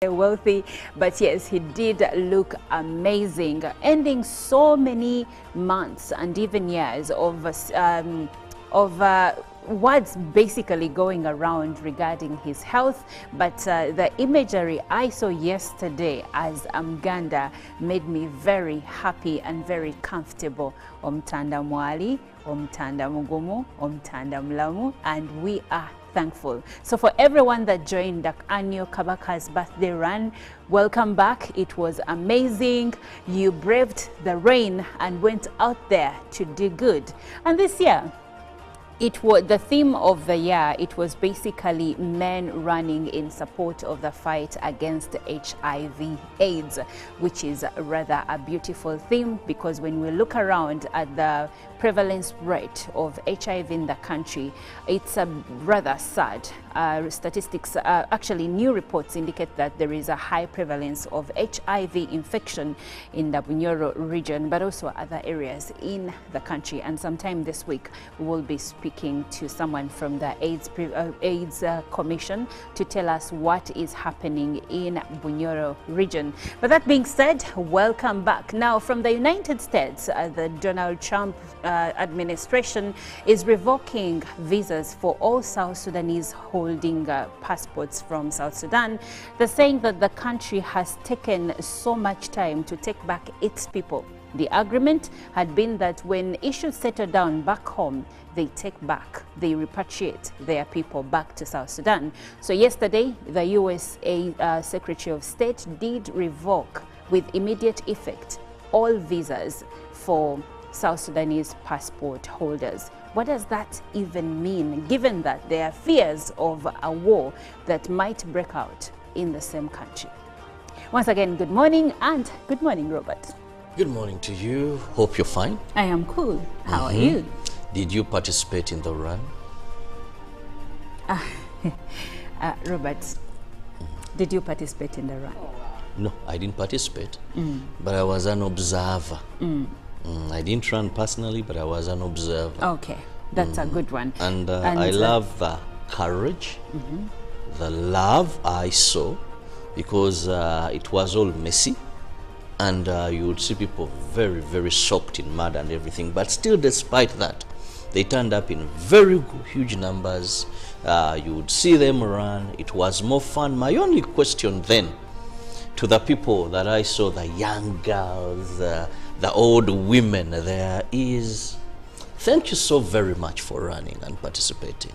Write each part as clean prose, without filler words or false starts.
wealthy, but yes, he did look amazing, ending so many months and even years of what's basically going around regarding his health. But the imagery I saw yesterday as Uganda made me very happy and very comfortable. Omtanda mwali, omtanda mugumu, omtanda mulamu, and we are thankful. So for everyone that joined the annual Kabaka's birthday run, welcome back. It was amazing. You braved the rain and went out there to do good. And this year, it was the theme of the year. It was basically men running in support of the fight against HIV/AIDS, which is rather a beautiful theme, because when we look around at the prevalence rate of HIV in the country, it's rather sad. Statistics, actually new reports indicate that there is a high prevalence of HIV infection in the Bunyoro region, but also other areas in the country. And sometime this week, we will be speaking to someone from the AIDS Commission to tell us what is happening in Bunyoro region. But that being said, welcome back. Now, from the United States, the Donald Trump administration is revoking visas for all South Sudanese holding passports from South Sudan. They're saying that the country has taken so much time to take back its people. The agreement had been that when issues settle down back home, they take back, they repatriate their people back to South Sudan. So yesterday, the USA Secretary of State did revoke with immediate effect all visas for South Sudanese passport holders. What does that even mean, given that there are fears of a war that might break out in the same country? Once again, good morning, and good morning, Robert. Good morning to you. Hope you're fine. I am cool. How are you? Did you participate in the run? Robert, did you participate in the run? No, I didn't participate, but I was an observer. I didn't run personally, but I was an observer. Okay, that's a good one. And I love the courage, the love I saw, because it was all messy. And you would see people very, very soaked in mud and everything. But still, despite that, they turned up in very huge numbers. You would see them run. It was more fun. My only question then to the people that I saw, the young girls, the old women there, is thank you so very much for running and participating.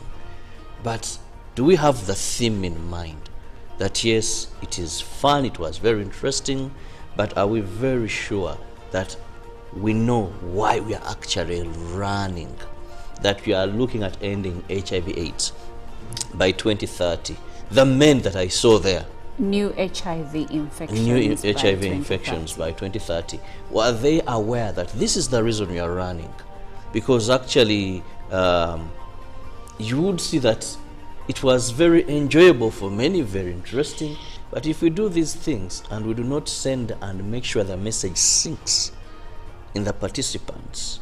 But do we have the theme in mind? That yes, it is fun, it was very interesting, but are we very sure that we know why we are actually running? That we are looking at ending HIV/AIDS by 2030. The men that I saw there, New HIV infections by 2030. Were they aware that this is the reason we are running? Because actually, you would see that it was very enjoyable for many, very interesting. But if we do these things and we do not send and make sure the message sinks in the participants,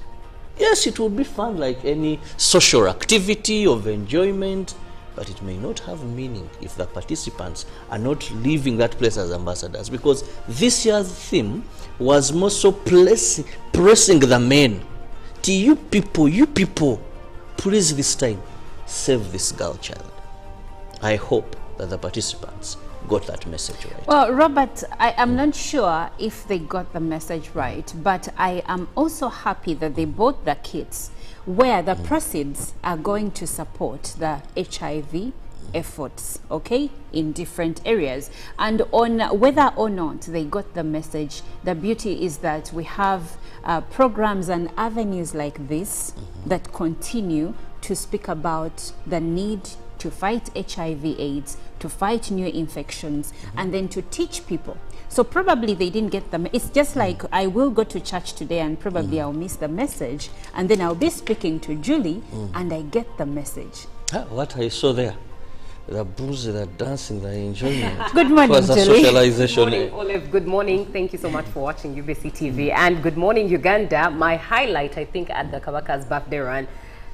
yes, it will be fun like any social activity of enjoyment, but it may not have meaning if the participants are not leaving that place as ambassadors. Because this year's theme was more so pressing the men. To you people, please this time, save this girl child. I hope that the participants got that message right. Well, Robert, I am not sure if they got the message right, but I am also happy that they bought the kits where the proceeds are going to support the HIV efforts, okay, in different areas. And on whether or not they got the message, the beauty is that we have programs and avenues like this that continue to speak about the need to fight HIV/AIDS, to fight new infections, and then to teach people. So probably they didn't get them. It's just like I will go to church today and probably I'll miss the message, and then I'll be speaking to Julie and I get the message. What I saw there, the booze, the dancing, the enjoyment. Good morning, Julie. Socialization. Good morning, Olive. Good morning. Thank you so much for watching UBC TV. And good morning, Uganda. My highlight, I think, at the Kabaka's birthday run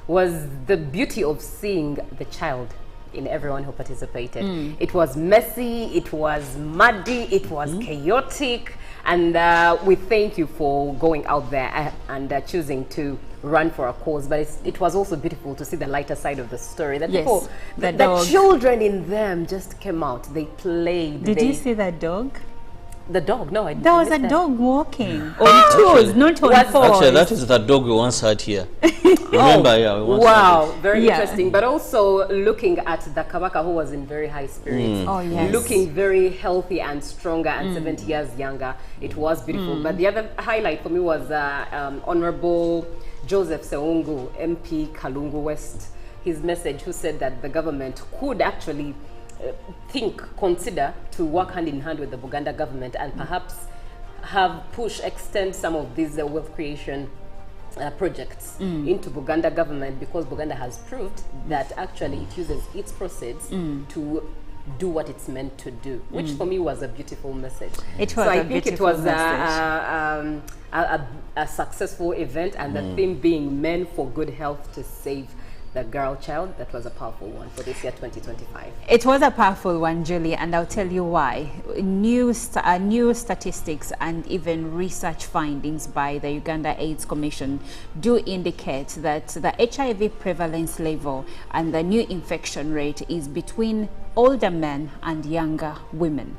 was the beauty of seeing the child in everyone who participated. It was messy, it was muddy, it was chaotic, and we thank you for going out there and choosing to run for a cause. But it was also beautiful to see the lighter side of the story. That people, the children in them just came out. They played. Did you see that dog? The dog? No, I didn't. There was a dog walking on toes, not on fours. Actually, that is the dog we once had here. Remember, yeah, we once wow, very interesting. But also looking at the Kabaka, who was in very high spirits, looking very healthy and stronger and 70 years younger. It was beautiful. But the other highlight for me was Honorable Joseph Seungu, MP Kalungu West, his message, who said that the government could actually consider to work hand in hand with the Buganda government and perhaps extend some of these wealth creation projects into Buganda government, because Buganda has proved that actually it uses its proceeds to do what it's meant to do, which for me was a beautiful message. It was I think it was a successful event, and the theme being men for good health to save the girl child. That was a powerful one for this year 2025. It was a powerful one, Julie, and I'll tell you why. New statistics and even research findings by the Uganda AIDS Commission do indicate that the HIV prevalence level and the new infection rate is between older men and younger women.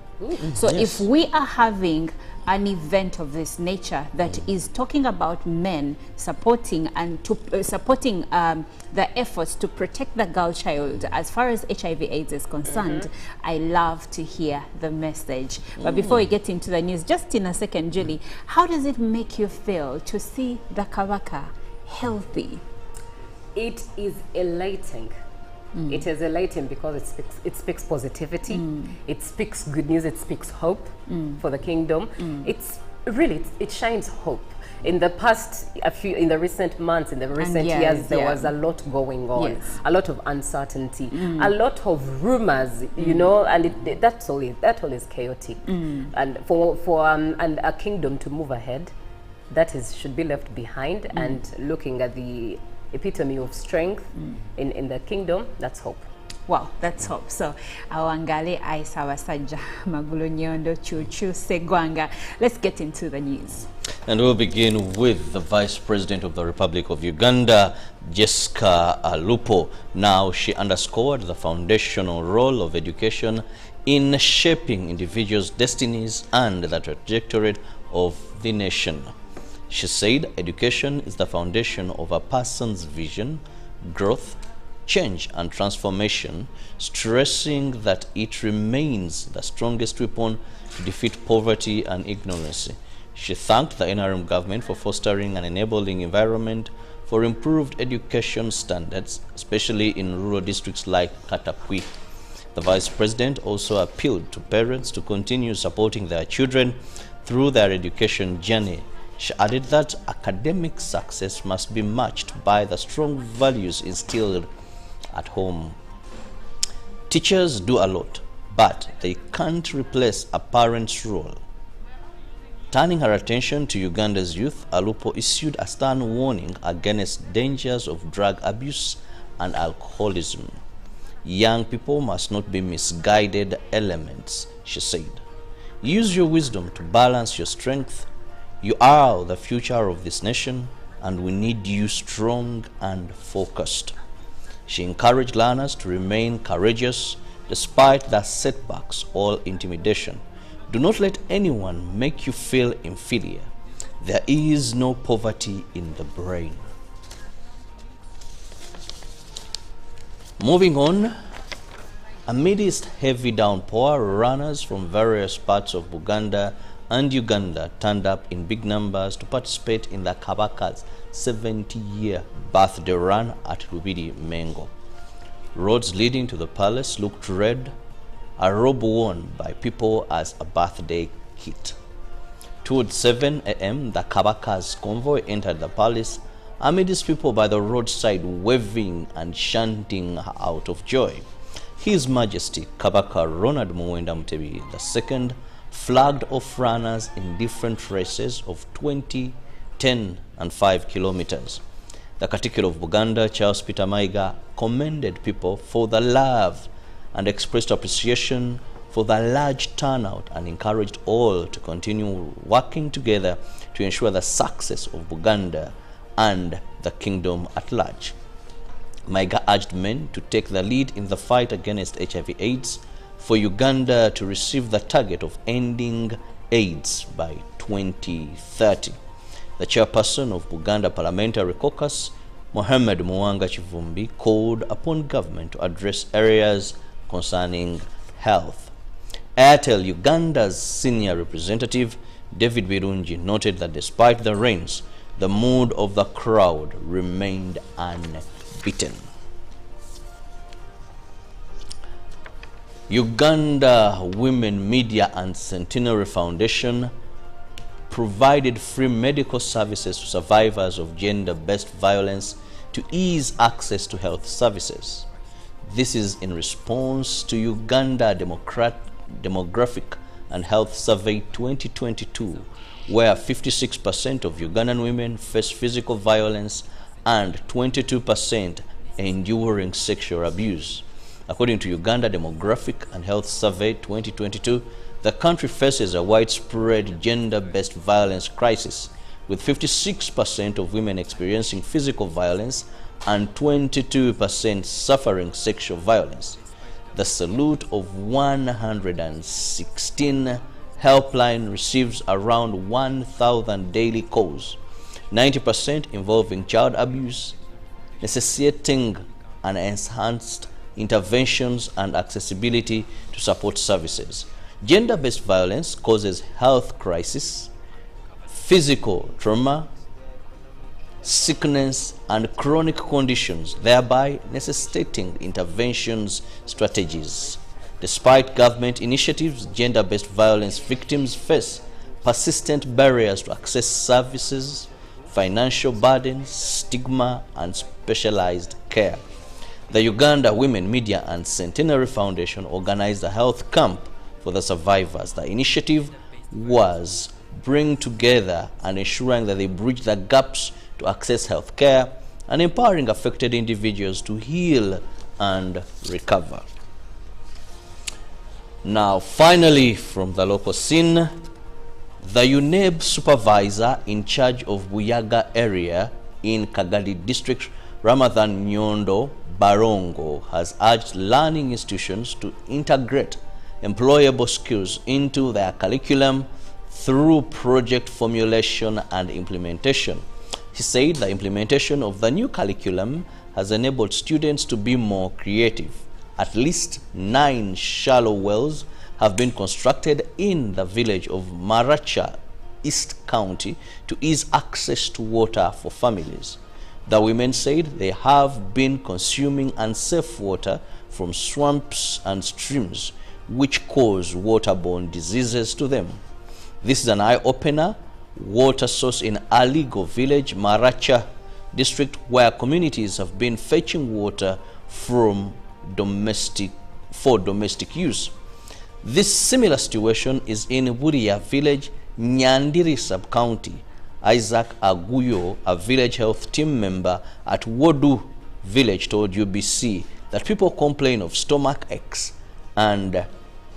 So if we are having an event of this nature that is talking about men supporting and supporting the efforts to protect the girl child as far as HIV/AIDS is concerned, I love to hear the message. But before we get into the news, just in a second, Julie, how does it make you feel to see the Kabaka healthy? It is elating. It is elating because it speaks positivity, it speaks good news, it speaks hope for the kingdom. It's really, it shines hope. In the past, in the recent months, in the recent years, there was a lot going on, a lot of uncertainty, a lot of rumors, you know, and that all is chaotic. And for a kingdom to move ahead, should be left behind, and looking at the epitome of strength in the kingdom, that's hope. Wow, that's hope. So, awangale aisawa sajja magulu nyondo chuchu segwanga. Let's get into the news. And we'll begin with the Vice President of the Republic of Uganda, Jessica Alupo. Now, she underscored the foundational role of education in shaping individuals' destinies and the trajectory of the nation. She said education is the foundation of a person's vision, growth, change and transformation, stressing that it remains the strongest weapon to defeat poverty and ignorance. She thanked the NRM government for fostering an enabling environment for improved education standards, especially in rural districts like Katakwi. The Vice President also appealed to parents to continue supporting their children through their education journey. She added that academic success must be matched by the strong values instilled at home. Teachers do a lot, but they can't replace a parent's role. Turning her attention to Uganda's youth, Alupo issued a stern warning against dangers of drug abuse and alcoholism. Young people must not be misguided elements, she said. Use your wisdom to balance your strength. You are the future of this nation, and we need you strong and focused. She encouraged learners to remain courageous despite the setbacks or intimidation. Do not let anyone make you feel inferior. There is no poverty in the brain. Moving on, amidst heavy downpour, runners from various parts of Buganda and Uganda turned up in big numbers to participate in the Kabaka's 70-year birthday run at Lubiri Mengo. Roads leading to the palace looked red, a robe worn by people as a birthday kit. Towards 7 a.m., the Kabaka's convoy entered the palace amidst people by the roadside waving and chanting out of joy. His Majesty Kabaka Ronald Muwenda Mutebi II flagged off runners in different races of 20, 10 and 5 kilometers. The Katikkiro of Buganda, Charles Peter Mayiga, commended people for the love and expressed appreciation for the large turnout and encouraged all to continue working together to ensure the success of Buganda and the kingdom at large. Mayiga urged men to take the lead in the fight against HIV/AIDS for Uganda to receive the target of ending AIDS by 2030. The chairperson of Buganda Parliamentary Caucus, Mohamed Muwanga Chivumbi, called upon government to address areas concerning health. Airtel Uganda's senior representative, David Birungi, noted that despite the rains, the mood of the crowd remained unbeaten. Uganda Women Media and Centenary Foundation provided free medical services to survivors of gender-based violence to ease access to health services. This is in response to Uganda Demographic and Health Survey 2022, where 56% of Ugandan women face physical violence and 22% enduring sexual abuse. According to Uganda Demographic and Health Survey 2022, the country faces a widespread gender-based violence crisis, with 56% of women experiencing physical violence and 22% suffering sexual violence. The Salute of 116 helpline receives around 1,000 daily calls, 90% involving child abuse, necessitating an enhanced interventions and accessibility to support services. Gender-based violence causes health crisis, physical trauma, sickness, and chronic conditions, thereby necessitating interventions strategies. Despite government initiatives, gender-based violence victims face persistent barriers to access services, financial burdens, stigma, and specialized care. The Uganda Women Media and Centenary Foundation organized a health camp for the survivors. The initiative was bring together and ensuring that they bridge the gaps to access health care and empowering affected individuals to heal and recover. Now, finally, from the local scene, the UNEB supervisor in charge of Buyaga area in Kagali district, Ramadhan Nyondo Barongo, has urged learning institutions to integrate employable skills into their curriculum through project formulation and implementation. He said the implementation of the new curriculum has enabled students to be more creative. At least 9 shallow wells have been constructed in the village of Maracha, East County, to ease access to water for families. The women said they have been consuming unsafe water from swamps and streams, which cause waterborne diseases to them. This is an eye-opener water source in Aligo village, Maracha district, where communities have been fetching water from domestic use. This similar situation is in Buria village, Nyandiri sub-county. Isaac Aguyo, a village health team member at Wodu village, told UBC that people complain of stomach aches and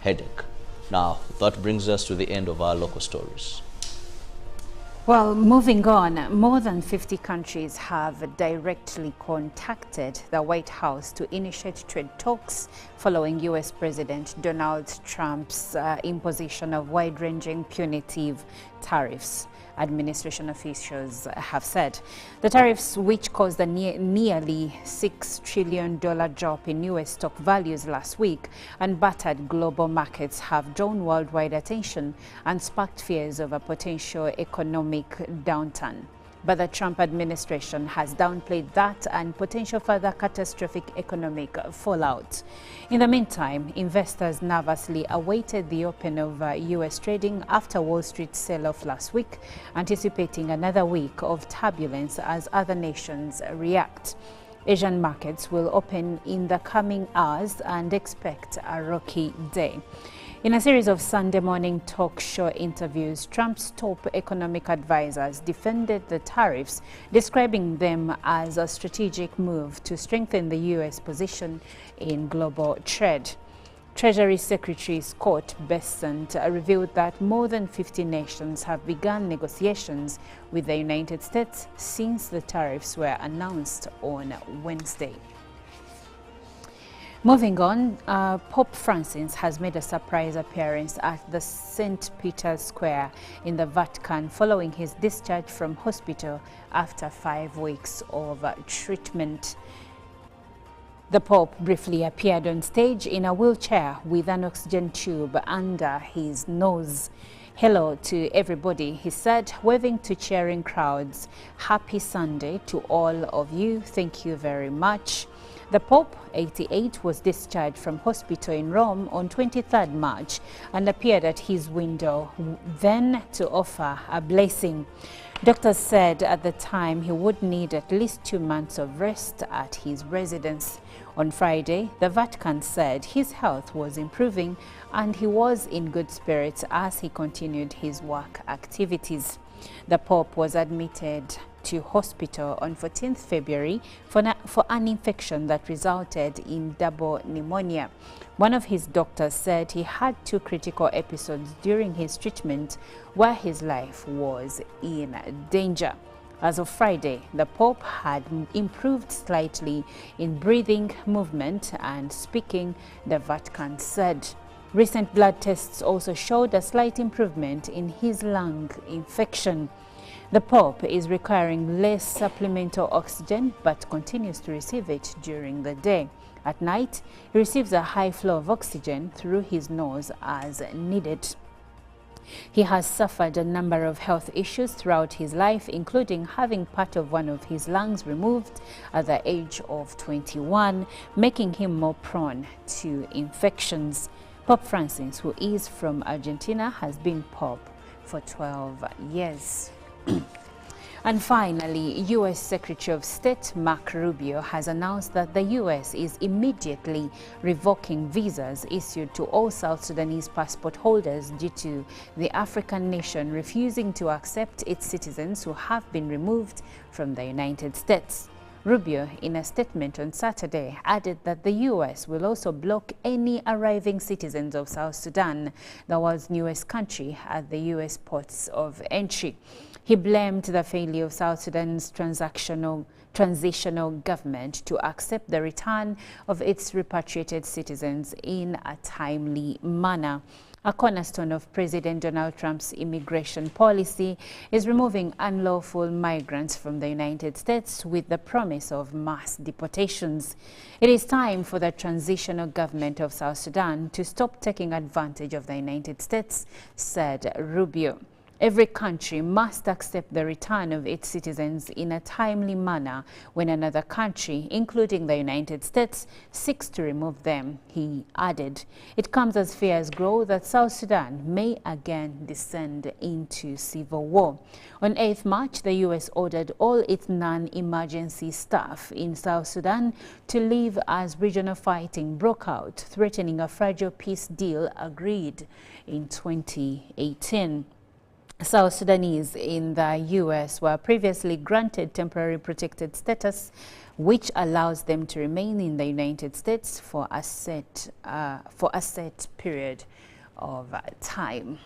headache. Now, that brings us to the end of our local stories. Well, moving on, more than 50 countries have directly contacted the White House to initiate trade talks following U.S. President Donald Trump's imposition of wide-ranging punitive tariffs, administration officials have said. The tariffs, which caused a nearly $6 trillion drop in U.S. stock values last week and battered global markets, have drawn worldwide attention and sparked fears of a potential economic downturn. But the Trump administration has downplayed that and potential further catastrophic economic fallout. In the meantime, investors nervously awaited the open of U.S. trading after Wall Street's sell-off last week, anticipating another week of turbulence as other nations react. Asian markets will open in the coming hours and expect a rocky day. In a series of Sunday morning talk show interviews, Trump's top economic advisors defended the tariffs, describing them as a strategic move to strengthen the U.S. position in global trade. Treasury Secretary Scott Bessent revealed that more than 50 nations have begun negotiations with the United States since the tariffs were announced on Wednesday. Moving on, Pope Francis has made a surprise appearance at the St. Peter's Square in the Vatican following his discharge from hospital after 5 weeks of treatment. The Pope briefly appeared on stage in a wheelchair with an oxygen tube under his nose. "Hello to everybody," he said, waving to cheering crowds. "Happy Sunday to all of you. Thank you very much." The Pope, 88, was discharged from hospital in Rome on 23rd March and appeared at his window then to offer a blessing. Doctors said at the time he would need at least 2 months of rest at his residence. On Friday, the Vatican said his health was improving and he was in good spirits as he continued his work activities. The Pope was admitted to hospital on 14th February for an infection that resulted in double pneumonia. One of his doctors said he had 2 critical episodes during his treatment where his life was in danger. As of Friday, the Pope had improved slightly in breathing, movement, and speaking, the Vatican said. Recent blood tests also showed a slight improvement in his lung infection. The Pope is requiring less supplemental oxygen but continues to receive it during the day. At night, he receives a high flow of oxygen through his nose as needed. He has suffered a number of health issues throughout his life, including having part of one of his lungs removed at the age of 21, making him more prone to infections. Pope Francis, who is from Argentina, has been Pope for 12 years. And finally, U.S. Secretary of State Marco Rubio has announced that the U.S. is immediately revoking visas issued to all South Sudanese passport holders due to the African nation refusing to accept its citizens who have been removed from the United States. Rubio, in a statement on Saturday, added that the U.S. will also block any arriving citizens of South Sudan, the world's newest country, at the U.S. ports of entry. He blamed the failure of South Sudan's transitional government to accept the return of its repatriated citizens in a timely manner. A cornerstone of President Donald Trump's immigration policy is removing unlawful migrants from the United States with the promise of mass deportations. It is time for the transitional government of South Sudan to stop taking advantage of the United States, said Rubio. Every country must accept the return of its citizens in a timely manner when another country, including the United States, seeks to remove them, he added. It comes as fears grow that South Sudan may again descend into civil war. On 8th March, the U.S. ordered all its non-emergency staff in South Sudan to leave as regional fighting broke out, threatening a fragile peace deal agreed in 2018. South Sudanese in the U.S. were previously granted temporary protected status, which allows them to remain in the United States for a set period of time.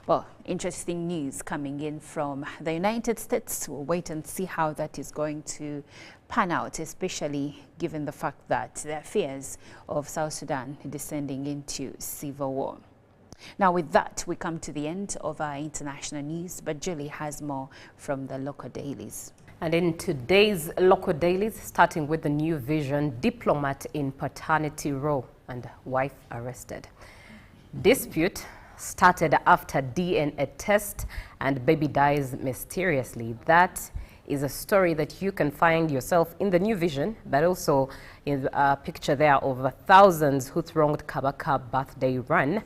Well, interesting news coming in from the United States. We'll wait and see how that is going to pan out, especially given the fact that there are fears of South Sudan descending into civil war. Now, with that, we come to the end of our international news, but Julie has more from the local dailies. And in today's local dailies, starting with the New Vision, diplomat in paternity row and wife arrested. Dispute started after DNA test and baby dies mysteriously. That is a story that you can find yourself in the New Vision, but also in a picture there of thousands who thronged Kabaka birthday run.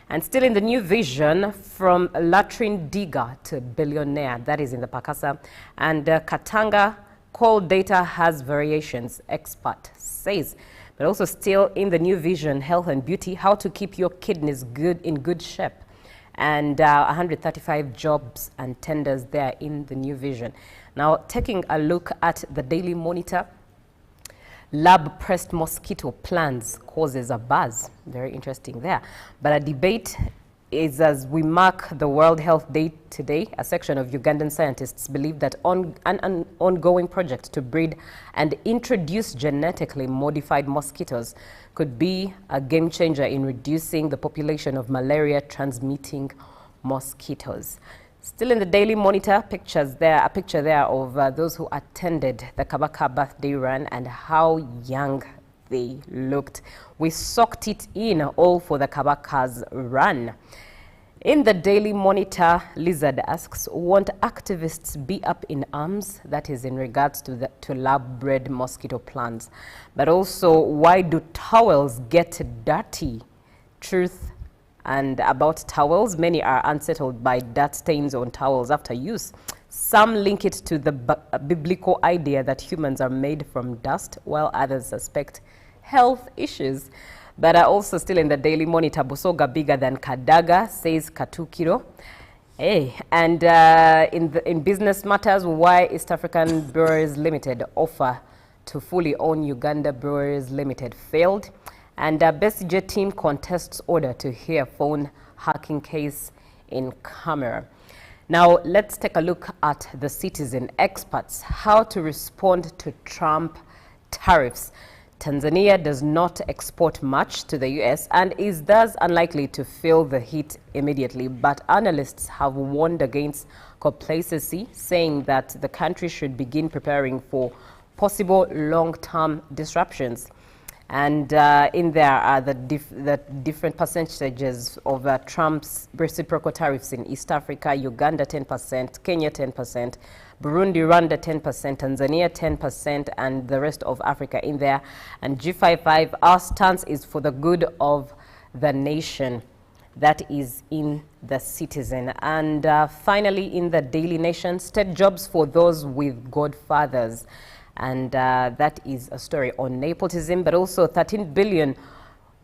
And still in the New Vision, from latrine digger to billionaire, that is in the Pakasa. And Katanga coal data has variations, expert says. But But also still in the new vision, health and beauty, how to keep your kidneys in good shape. And 135 jobs and tenders there in the new vision. Now, taking a look at the Daily Monitor, lab-pressed mosquito plans causes a buzz. Very interesting there. But a debate is as we mark the World Health Day today, a section of Ugandan scientists believe that an ongoing project to breed and introduce genetically modified mosquitoes could be a game changer in reducing the population of malaria-transmitting mosquitoes. Still in the Daily Monitor, a picture there of those who attended the Kabaka birthday run and how young they looked. We soaked it in all for the Kabaka's run. In the Daily Monitor, Lizard asks, won't activists be up in arms? That is in regards to lab-bred mosquito plants. But also, why do towels get dirty? Truth. And about towels, many are unsettled by dirt stains on towels after use. Some link it to the biblical idea that humans are made from dust, while others suspect health issues. But also still in the Daily Monitor, Busoga bigger than Kadaga, says Katukiro. Hey, and in business matters, why East African Brewers Limited offer to fully own Uganda Brewers Limited failed. And Besigye team contests order to hear phone hacking case in camera. Now, let's take a look at the citizen experts, how to respond to Trump tariffs. Tanzania does not export much to the US and is thus unlikely to feel the heat immediately, but analysts have warned against complacency, saying that the country should begin preparing for possible long-term disruptions. And in there are the different percentages of Trump's reciprocal tariffs in East Africa: Uganda 10%, Kenya 10%, Burundi, Rwanda 10%, Tanzania 10%, and the rest of Africa in there. And G55, our stance is for the good of the nation. That is in the Citizen. And finally, in the Daily Nation, state jobs for those with godfathers. And that is a story on nepotism, but also 13 billion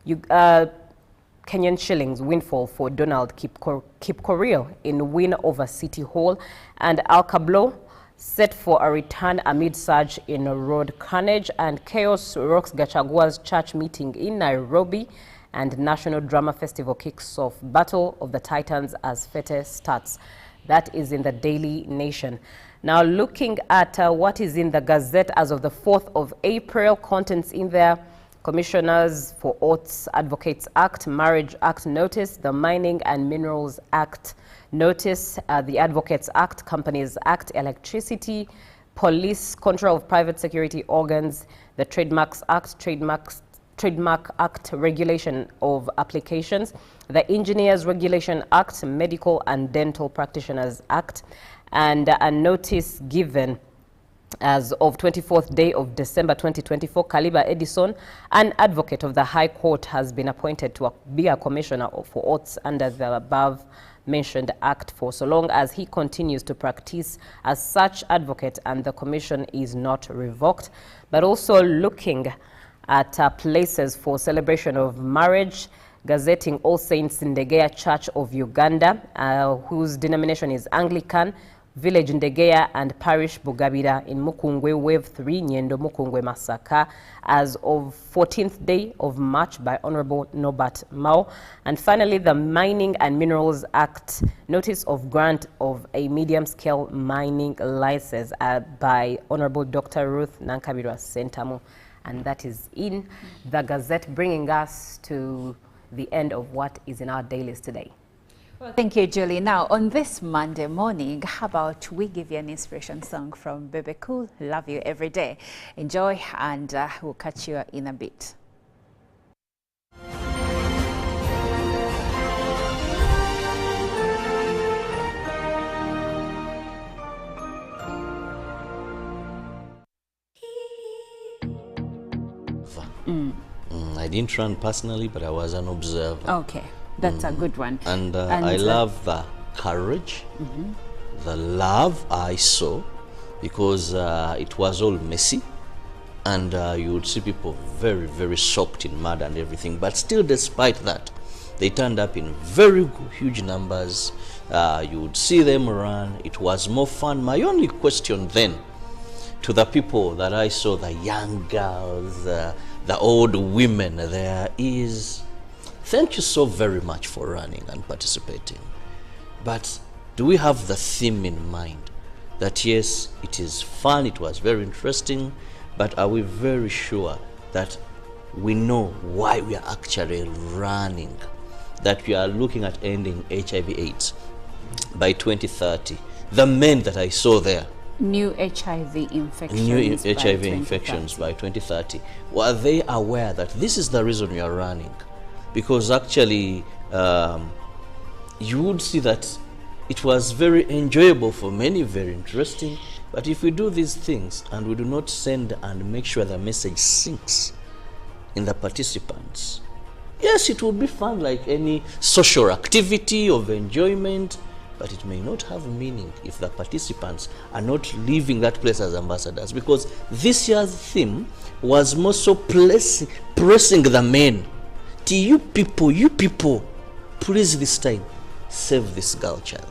Kenyan shillings windfall for Donald Kipkorir in win over City Hall. And Al Kablo set for a return amid surge in road carnage. And chaos rocks Gachagua's church meeting in Nairobi. And National Drama Festival kicks off Battle of the Titans as Fete starts. That is in the Daily Nation. Now, looking at what is in the Gazette as of the 4th of April, contents in there: Commissioners for Oaths Advocates Act, Marriage Act notice, the Mining and Minerals Act notice, the Advocates Act, Companies Act, Electricity, Police, Control of Private Security Organs, the Trademarks Act, Trademark Act, Regulation of Applications, the Engineers Regulation Act, Medical and Dental Practitioners Act, and a notice given as of 24th day of December 2024, Kaliba Edison, an advocate of the High Court, has been appointed to be a commissioner for oaths under the above mentioned act for so long as he continues to practice as such advocate and the commission is not revoked. But also looking at places for celebration of marriage, gazetting All Saints Ndegea Church of Uganda, whose denomination is Anglican, Village Ndegea and Parish Bugabira in Mukungwe, Wave 3, Nyendo Mukungwe, Masaka, as of 14th day of March by Honorable Norbert Mao. And finally, the Mining and Minerals Act, notice of grant of a medium-scale mining license by Honorable Dr. Ruth Nankabirwa Sentamu. And that is in the Gazette, bringing us to the end of what is in our dailies today. Well, thank you, Julie. Now, on this Monday morning, how about we give you an inspiration song from Bebe Cool, Love You Every Day. Enjoy, and we'll catch you in a bit. I didn't run personally, but I was an observer. Okay. That's a good one. And I love the courage, the love I saw, because it was all messy, and you would see people very, very soaked in mud and everything. But still, despite that, they turned up in very huge numbers. You would see them run. It was more fun. My only question then to the people that I saw, the young girls, the old women there, is thank you so very much for running and participating. But do we have the theme in mind? That yes, it is fun, it was very interesting, but are we very sure that we know why we are actually running? That we are looking at ending HIV/AIDS by 2030. The men that I saw there, new HIV infections by 2030. Were they aware that this is the reason we are running? Because actually, you would see that it was very enjoyable for many, very interesting. But if we do these things and we do not send and make sure the message sinks in the participants, yes, it would be fun like any social activity of enjoyment, but it may not have meaning if the participants are not leaving that place as ambassadors. Because this year's theme was more so pressing the men. To you people, please this time, save this girl child.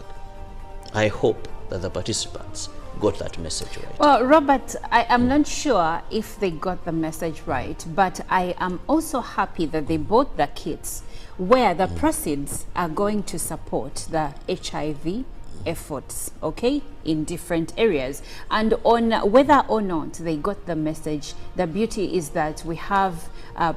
I hope that the participants got that message right. Well, Robert, I am not sure if they got the message right, but I am also happy that they bought the kits where the proceeds are going to support the HIV efforts, okay, in different areas. And on whether or not they got the message, the beauty is that we have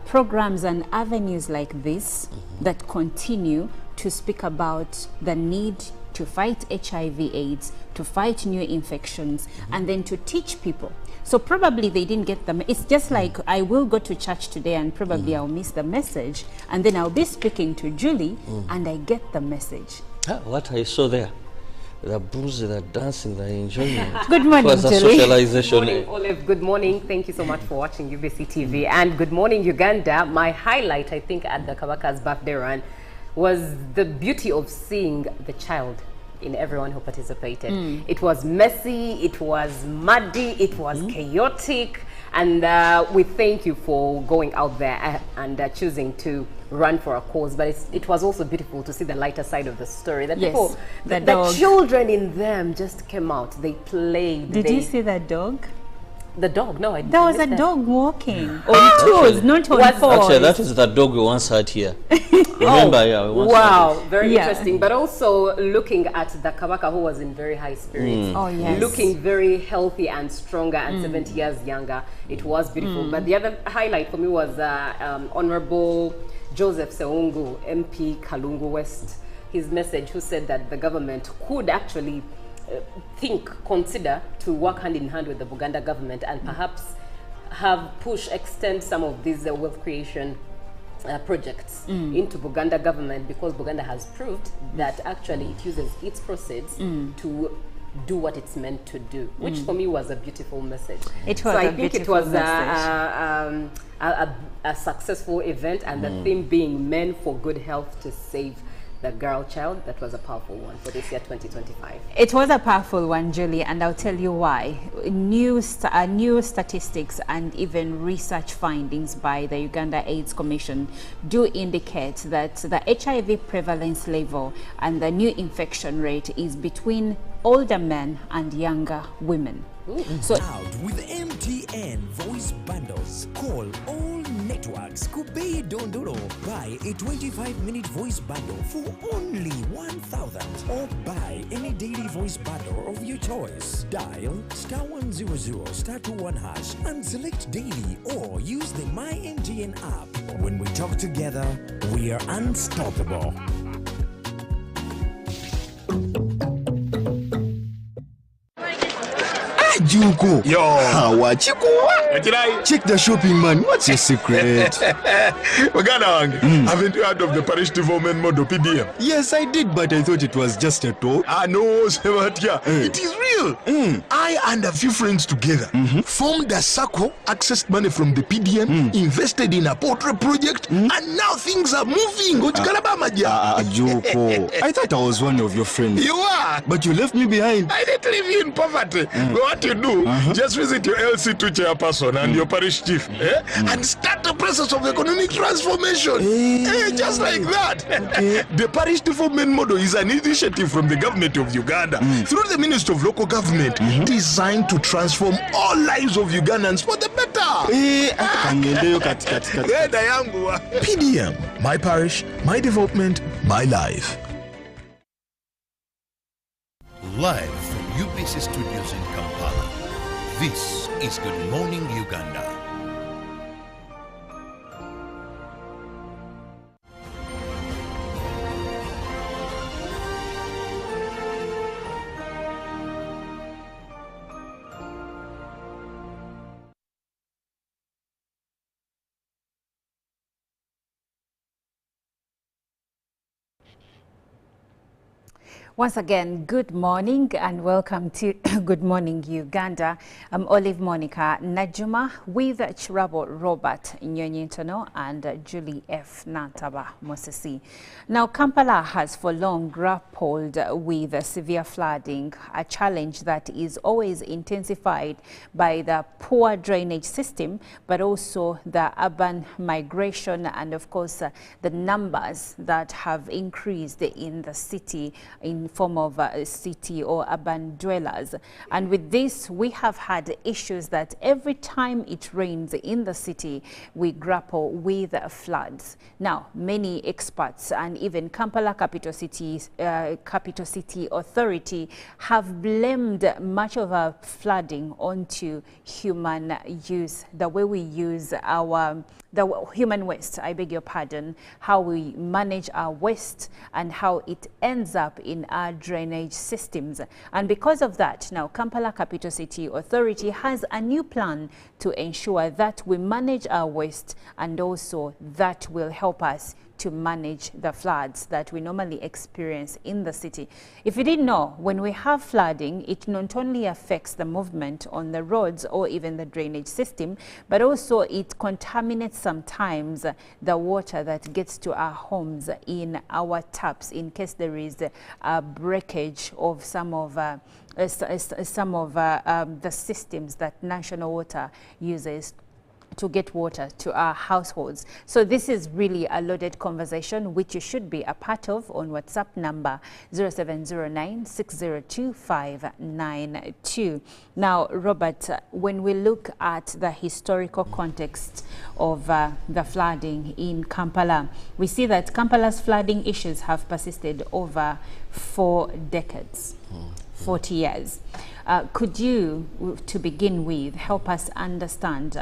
programs and avenues like this that continue to speak about the need to fight HIV/AIDS, to fight new infections, and then to teach people. So probably they didn't get them. It's just like I will go to church today and probably I'll miss the message, and then I'll be speaking to Julie and I get the message. What I saw there, the booze, the dancing, the enjoyment. Good morning, Julie. Socialization. Good morning, Olive. Good morning. Thank you so much for watching UBC TV. And good morning, Uganda. My highlight, I think, at the Kabaka's birthday run was the beauty of seeing the child in everyone who participated. It was messy, it was muddy, it was chaotic, and we thank you for going out there and choosing to run for a cause. But it was also beautiful to see the lighter side of the story. That people, the children in them just came out. They played. Did you see that dog? The dog? No, I didn't. There was a dog walking on toes, not on fours. Actually, that is the dog we once had here. Remember, yeah, we once wow, very interesting. But also looking at the Kabaka, who was in very high spirits, looking very healthy and stronger and 70 years younger. It was beautiful. But the other highlight for me was Honorable Joseph Seungu, MP Kalungu West, his message, who said that the government could actually consider to work hand in hand with the Buganda government and perhaps extend some of these wealth creation projects into Buganda government, because Buganda has proved that actually it uses its proceeds to do what it's meant to do, which for me was a beautiful message. It was I think it was a successful event, and the theme being men for good health to save the girl child. That was a powerful one for this year 2025. It was a powerful one, Julie, and I'll tell you why. New statistics and even research findings by the Uganda AIDS Commission do indicate that the HIV prevalence level and the new infection rate is between older men and younger women. So out with MTN voice bundles. Call all networks. Kubei Dondoro. Buy a 25-minute voice bundle for only 1,000, or buy any daily voice bundle of your choice. Dial *100*21# and select daily, or use the My MTN app. When we talk together, we are unstoppable. Juko. Yo. Check the shopping, man. What's your secret? Uganda, haven't you heard of the Parish Development Model PDM? Yes, I did, but I thought it was just a talk. No, Sebatia. It is real. I and a few friends together formed a circle, accessed money from the PDM, invested in a portrait project, and now things are moving. Juko. I thought I was one of your friends. You are. But you left me behind. I didn't leave you in poverty. But what you do, just visit your LC2 chairperson and your parish chief, and start the process of economic transformation. Just like that. The parish development model is an initiative from the government of Uganda through the Ministry of Local Government designed to transform all lives of Ugandans for the better. PDM, my parish, my development, my life. Live from UBC Studios in Kampala, this is Good Morning Uganda. Once again, good morning and welcome to Good Morning Uganda. I'm Olive Monica Najuma with Chirabo Robert Nyonyintono and Julie F. Nantaba Mosesi. Now, Kampala has for long grappled with severe flooding, a challenge that is always intensified by the poor drainage system, but also the urban migration and, of course, the numbers that have increased in the city in form of city or urban dwellers. And with this, we have had issues that every time it rains in the city, we grapple with floods. Now, many experts and even Kampala Capital City Authority have blamed much of our flooding onto human use, the way we use the human waste, I beg your pardon, how we manage our waste and how it ends up in our drainage systems. And because of that, now Kampala Capital City Authority has a new plan to ensure that we manage our waste, and also that will help us to manage the floods that we normally experience in the city. If you didn't know, when we have flooding, it not only affects the movement on the roads or even the drainage system, but also it contaminates sometimes the water that gets to our homes in our taps in case there is a breakage of some of the systems that National Water uses to get water to our households. So this is really a loaded conversation which you should be a part of on WhatsApp number 0709-602-592. Now, Robert, when we look at the historical context of the flooding in Kampala, we see that Kampala's flooding issues have persisted over 4 decades. 40 years. Could you, to begin with, help us understand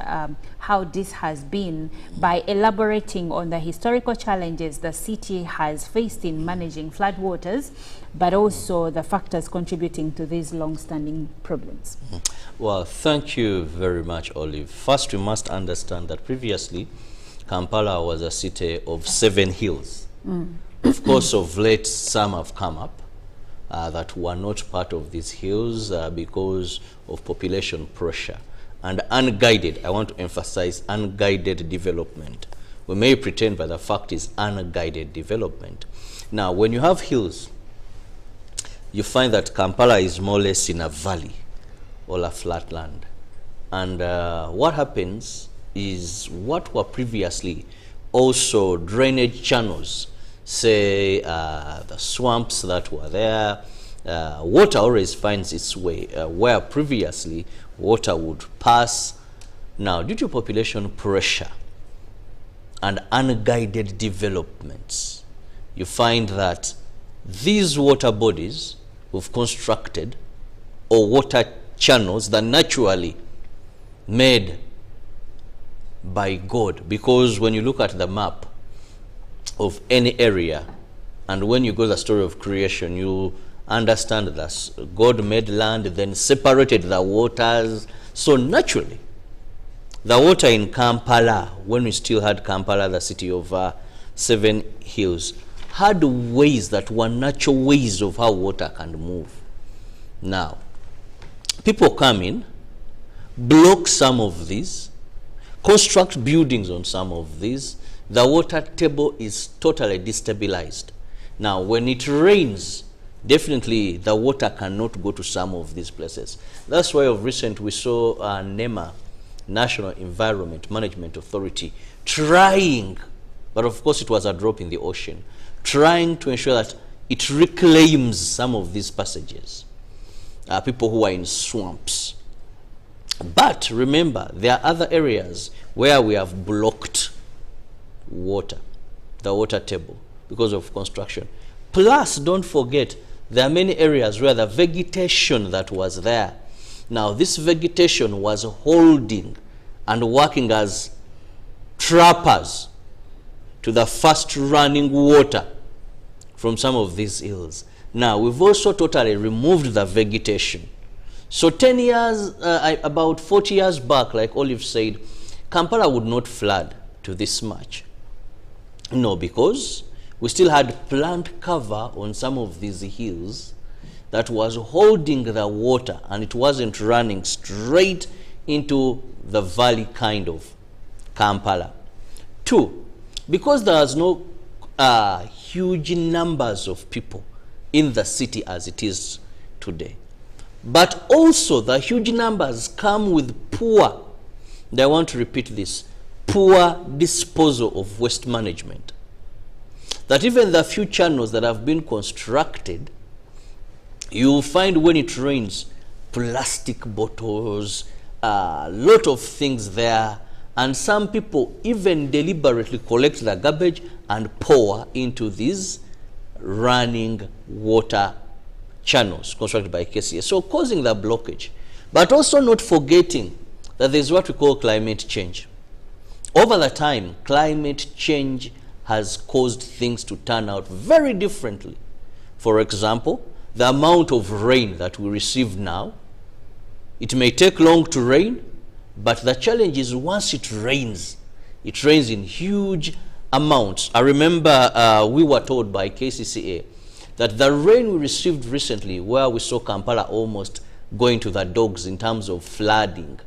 how this has been by elaborating on the historical challenges the city has faced in managing floodwaters, but also the factors contributing to these long-standing problems? Well, thank you very much, Olive. First, we must understand that previously, Kampala was a city of 7 hills. Of course, of late, some have come up that were not part of these hills because of population pressure and unguided, I want to emphasize unguided development. We may pretend, but the fact is unguided development. Now, when you have hills, you find that Kampala is more or less in a valley or a flat land. And what happens is what were previously also drainage channels, say the swamps that were there, water always finds its way where previously water would pass. Now, due to population pressure and unguided developments, you find that these water bodies we've constructed, or water channels that naturally made by God, because when you look at the map of any area, and when you go to the story of creation, you understand that God made land, then separated the waters. So naturally, the water in Kampala, when we still had Kampala, the city of 7 hills, had ways that were natural ways of how water can move. Now, people come in, block some of these, construct buildings on some of these, the water table is totally destabilized. Now, when it rains, definitely the water cannot go to some of these places. That's why of recent we saw NEMA, National Environment Management Authority, trying, but of course it was a drop in the ocean, trying to ensure that it reclaims some of these passages, people who are in swamps. But remember, there are other areas where we have blocked water, the water table, because of construction. Plus, don't forget, there are many areas where the vegetation that was there, now this vegetation was holding and working as trappers to the fast running water from some of these hills. Now, we've also totally removed the vegetation. So 10 years, about 40 years back, like Olive said, Kampala would not flood to this much. No, because we still had plant cover on some of these hills that was holding the water, and it wasn't running straight into the valley kind of Kampala. 2, because there's no huge numbers of people in the city as it is today. But also the huge numbers come with poor, and I want to repeat this, poor disposal of waste management. That even the few channels that have been constructed, you will find when it rains, plastic bottles, a lot of things there, and some people even deliberately collect the garbage and pour into these running water channels constructed by KCA, so causing the blockage. But also not forgetting that there's what we call climate change. Over the time, climate change has caused things to turn out very differently. For example, the amount of rain that we receive now, it may take long to rain, but the challenge is once it rains in huge amounts. I remember we were told by KCCA that the rain we received recently, where we saw Kampala almost going to the dogs in terms of flooding,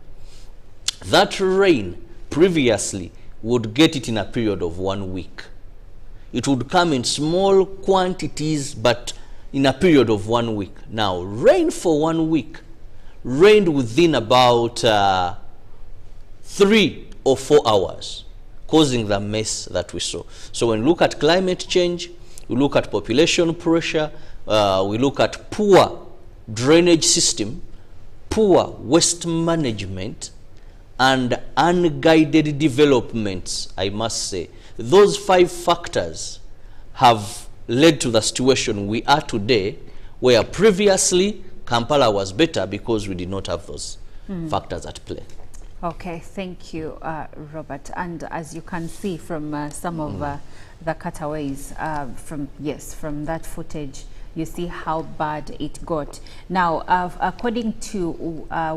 that rain previously would get it in a period of 1 week. It would come in small quantities, but in a period of 1 week. Now, rain for 1 week rained within about 3 or 4 hours, causing the mess that we saw. So when we look at climate change, we look at population pressure, we look at poor drainage system, poor waste management, and unguided developments, I must say. Those 5 factors have led to the situation we are today, where previously Kampala was better because we did not have those factors at play. Okay, thank you, Robert. And as you can see from some of the cutaways from that footage, you see how bad it got. Now, according to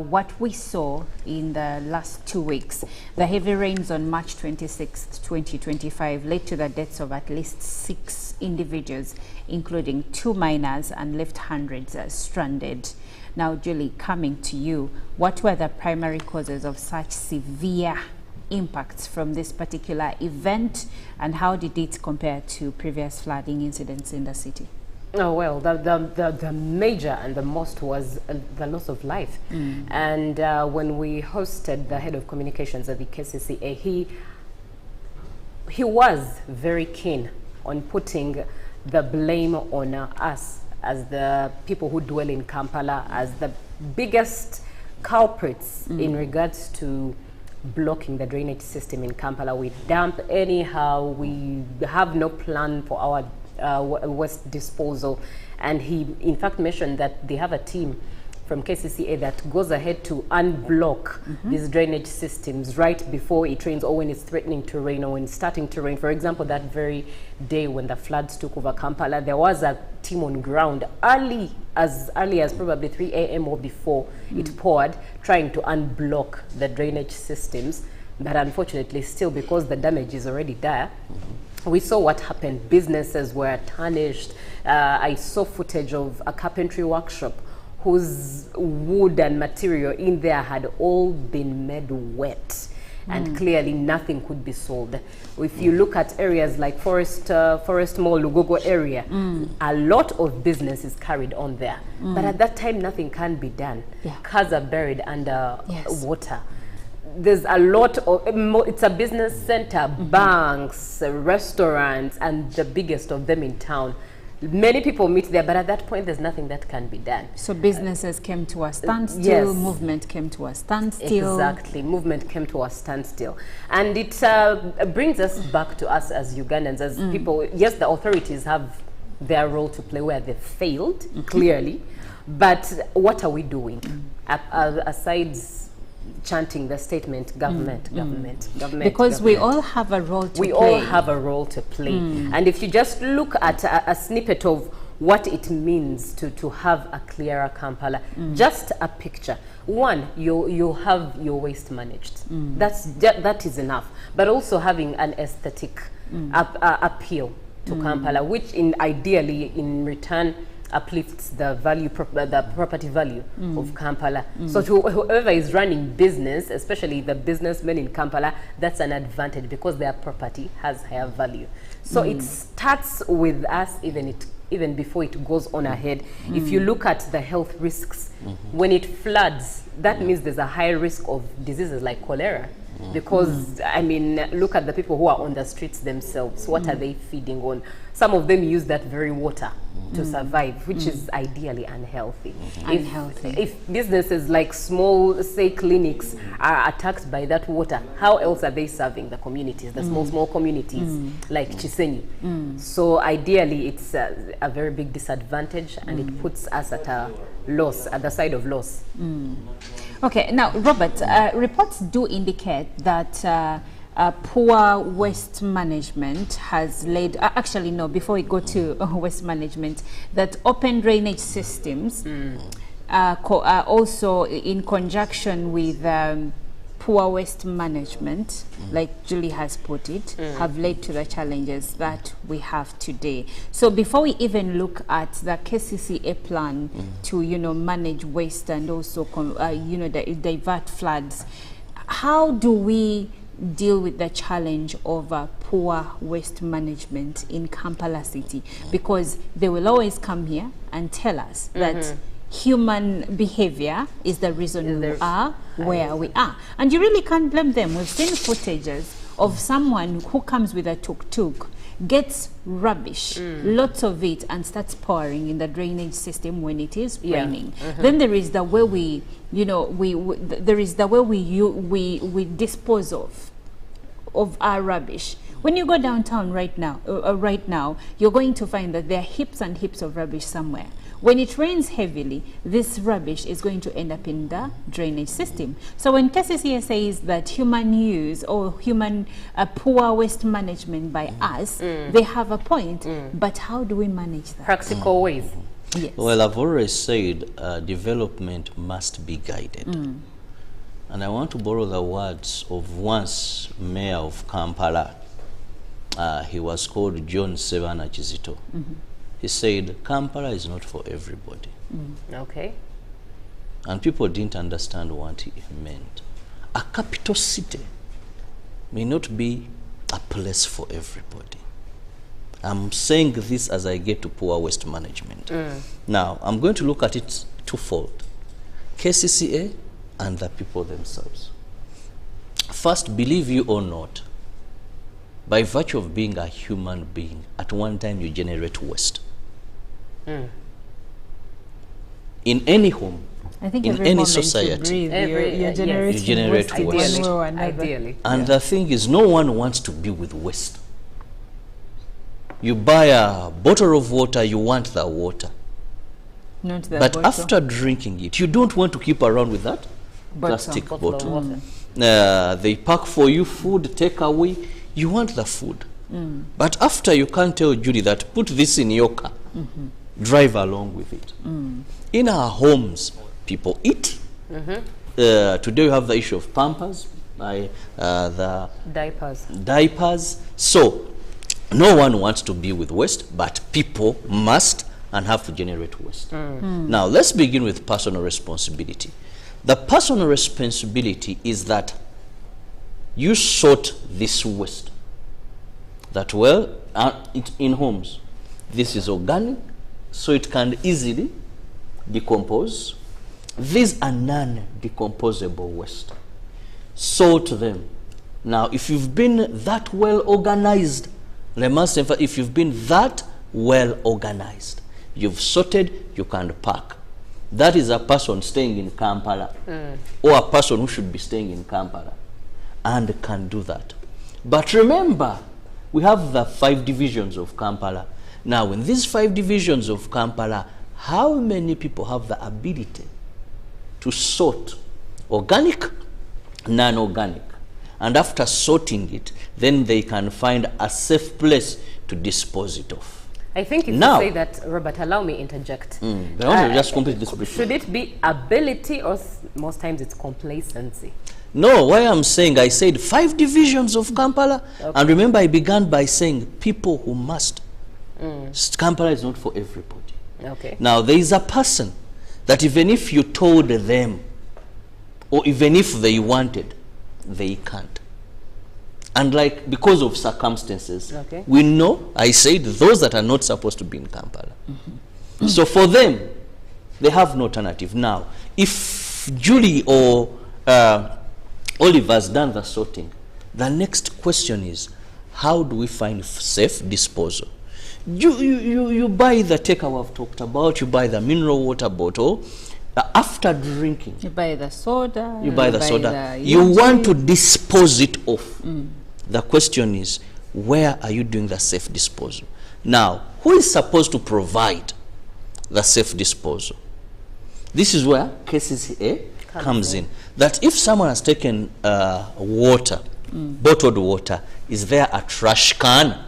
what we saw in the last 2 weeks, the heavy rains on March 26, 2025 led to the deaths of at least 6 individuals, including 2 minors, and left hundreds stranded. Now, Julie, coming to you, what were the primary causes of such severe impacts from this particular event, and how did it compare to previous flooding incidents in the city? Oh, well, the major and the most was the loss of life. And when we hosted the head of communications at the KCCA, he was very keen on putting the blame on us as the people who dwell in Kampala as the biggest culprits in regards to blocking the drainage system in Kampala. We dump anyhow, we have no plan for our waste disposal, and he in fact mentioned that they have a team from KCCA that goes ahead to unblock these drainage systems right before it rains, or when it's threatening to rain, or when it's starting to rain. For example, that very day when the floods took over Kampala, there was a team on ground early as probably 3 a.m. or before it poured, trying to unblock the drainage systems. But unfortunately, still, because the damage is already there, we saw what happened. Businesses were tarnished. I saw footage of a carpentry workshop whose wood and material in there had all been made wet. and clearly nothing could be solved. If you look at areas like Forest Mall, Lugogo area, a lot of business is carried on there. But at that time, nothing can be done. Cars are buried under water. There's a lot of, it's a business center, banks, restaurants, and the biggest of them in town. Many people meet there, but at that point, there's nothing that can be done. So businesses came to a standstill, movement came to a standstill. Exactly, movement came to a standstill. And it brings us back to us as Ugandans, as people. Yes, the authorities have their role to play where they've failed, clearly. But what are we doing? Aside chanting the statement, government. Because we all have a role to play. We all have a role to play. And if you just look at a snippet of what it means to have a clearer Kampala, just a picture. One, you have your waste managed. That is enough. But also having an aesthetic appeal to Kampala, which ideally in return uplifts the value, the property value of Kampala. So to whoever is running business, especially the businessmen in Kampala, that's an advantage because their property has higher value. So it starts with us even before it goes on ahead. If you look at the health risks, when it floods, that means there's a high risk of diseases like cholera. Because, I mean, look at the people who are on the streets themselves. What are they feeding on? Some of them use that very water to survive, which is ideally unhealthy. If businesses like small, say, clinics are attacked by that water, how else are they serving the communities, the small communities like Chisenyi? So ideally, it's a very big disadvantage, and it puts us at a loss, at the side of loss. Okay, now, Robert, reports do indicate that poor waste management has led, actually no, before we go to waste management, that open drainage systems are also in conjunction with poor waste management, like Julie has put it, have led to the challenges that we have today. So before we even look at the KCCA plan to, manage waste and also, divert floods, how do we deal with the challenge of poor waste management in Kampala City? Because they will always come here and tell us that human behavior is the reason we are where we are. And you really can't blame them. We've seen footages of someone who comes with a tuk-tuk, gets rubbish, lots of it, and starts pouring in the drainage system when it is raining. Then there is the way we, there is the way we dispose of our rubbish. When you go downtown right now, you're going to find that there are heaps and heaps of rubbish somewhere. When it rains heavily, this rubbish is going to end up in the drainage system. So when KCCA says that human use or poor waste management by us, they have a point. But how do we manage that? Practical ways. Yes. Well, I've already said development must be guided. And I want to borrow the words of once mayor of Kampala. He was called John Sebana Kizito. He said, Kampala is not for everybody. Okay. And people didn't understand what he meant. A capital city may not be a place for everybody. I'm saying this as I get to poor waste management. Now, I'm going to look at it twofold. KCCA and the people themselves. First, believe you or not, by virtue of being a human being, at one time you generate waste. In any home, I think in any society, you generate waste. Ideally. And the thing is, no one wants to be with waste. You buy a bottle of water, you want the water. But after drinking it, you don't want to keep around with that plastic bottle. They pack for you food, take away. You want the food. But after, you can't tell Judy that put this in your car, drive along with it. In our homes, people eat. Today we have the issue of Pampers, the diapers. So no one wants to be with waste, but people must and have to generate waste. Now let's begin with personal responsibility. The personal responsibility is that you sort this waste. That in homes, this is organic, so it can easily decompose. These are non-decomposable waste. Sort them. Now, if you've been that well organized, if you've been that well organized, you've sorted, you can pack. That is a person staying in Kampala, or a person who should be staying in Kampala, and can do that. But remember, we have the 5 divisions of Kampala. Now, in these 5 divisions of Kampala, how many people have the ability to sort organic, non-organic? And after sorting it, then they can find a safe place to dispose it off. I think if you say that, Robert, allow me interject. But I want to just complete this briefly. Should it be ability, or most times it's complacency? No, why I'm saying, I said 5 divisions of Kampala. Okay. And remember, I began by saying people who must. Kampala is not for everybody. Okay. Now, there is a person that even if you told them, or even if they wanted, they can't. And like, because of circumstances, we know, I said, those that are not supposed to be in Kampala. So for them, they have no alternative. Now, if Julie or Oliver's done the sorting, the next question is, how do we find safe disposal? You buy the takeaway I've talked about, you buy the mineral water bottle, after drinking. You buy the soda. You buy the soda. You want to dispose it off. The question is, where are you doing the safe disposal? Now, who is supposed to provide the safe disposal? This is where KCCA comes in. That if someone has taken water, bottled water, is there a trash can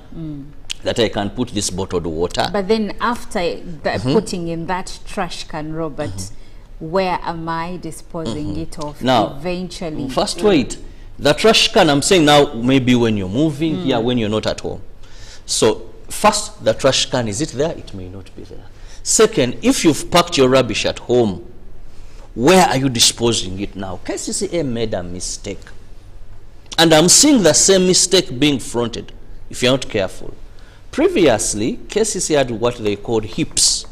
that I can put this bottled water? But then after putting in that trash can, Robert, where am I disposing it off now, eventually? First, wait. The trash can, I'm saying now, maybe when you're moving here, when you're not at home. So, first, the trash can, is it there? It may not be there. Second, if you've packed your rubbish at home, where are you disposing it now? KCCA made a mistake. And I'm seeing the same mistake being fronted, if you're not careful. Previously, KCCA had what they called heaps,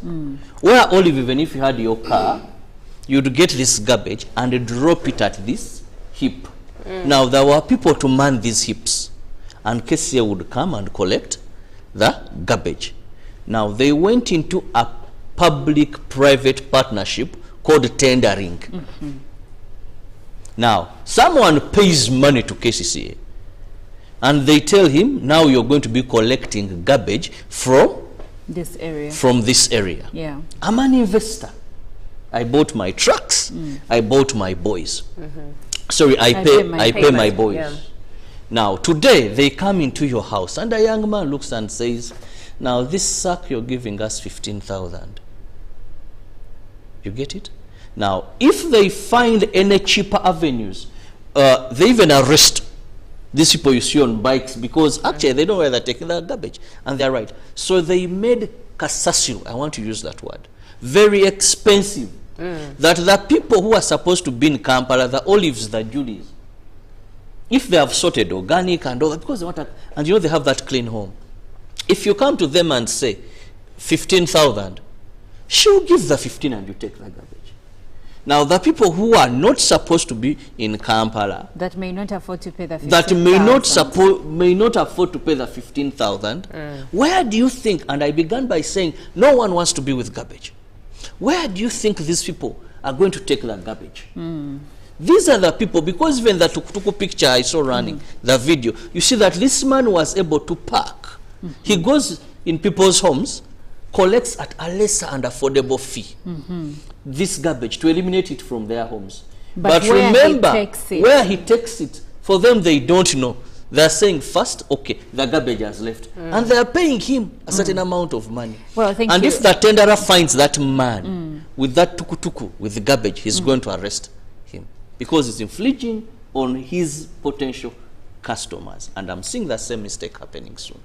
where Olive, even if you had your car, you'd get this garbage and drop it at this heap. Now, there were people to man these heaps, and KCCA would come and collect the garbage. Now, they went into a public-private partnership called tendering. Now, someone pays money to KCCA, and they tell him, now you're going to be collecting garbage from this area. Yeah. I'm an investor. I bought my trucks. I bought my boys. Sorry, I pay my boys. Yeah. Now, today, they come into your house, and a young man looks and says, now, this sack you're giving us 15,000. You get it? Now, if they find any cheaper avenues, they even arrest these people you see on bikes, because actually they don't know where they're taking their garbage, and they're right. So they made kasasiro, I want to use that word, very expensive. That the people who are supposed to be in Kampala, the Olives, the Julies, if they have sorted organic and all that, because they want to, and you know they have that clean home. If you come to them and say 15,000, she will give the 15 and you take the garbage. Now, the people who are not supposed to be in Kampala, that may not afford to pay the 15,000, that may not afford to pay the 15,000, where do you think, and I began by saying no one wants to be with garbage, where do you think these people are going to take the garbage? These are the people, because even the tuk-tuk picture I saw running, the video, you see that this man was able to park. He goes in people's homes, collects at a lesser and affordable fee this garbage to eliminate it from their homes. But remember, where he takes it, for them they don't know. They're saying first, okay, the garbage has left. And they're paying him a certain amount of money. Well, and if the tenderer finds that man with that tukutuku, with the garbage, he's going to arrest him, because it's infringing on his potential customers. And I'm seeing the same mistake happening soon.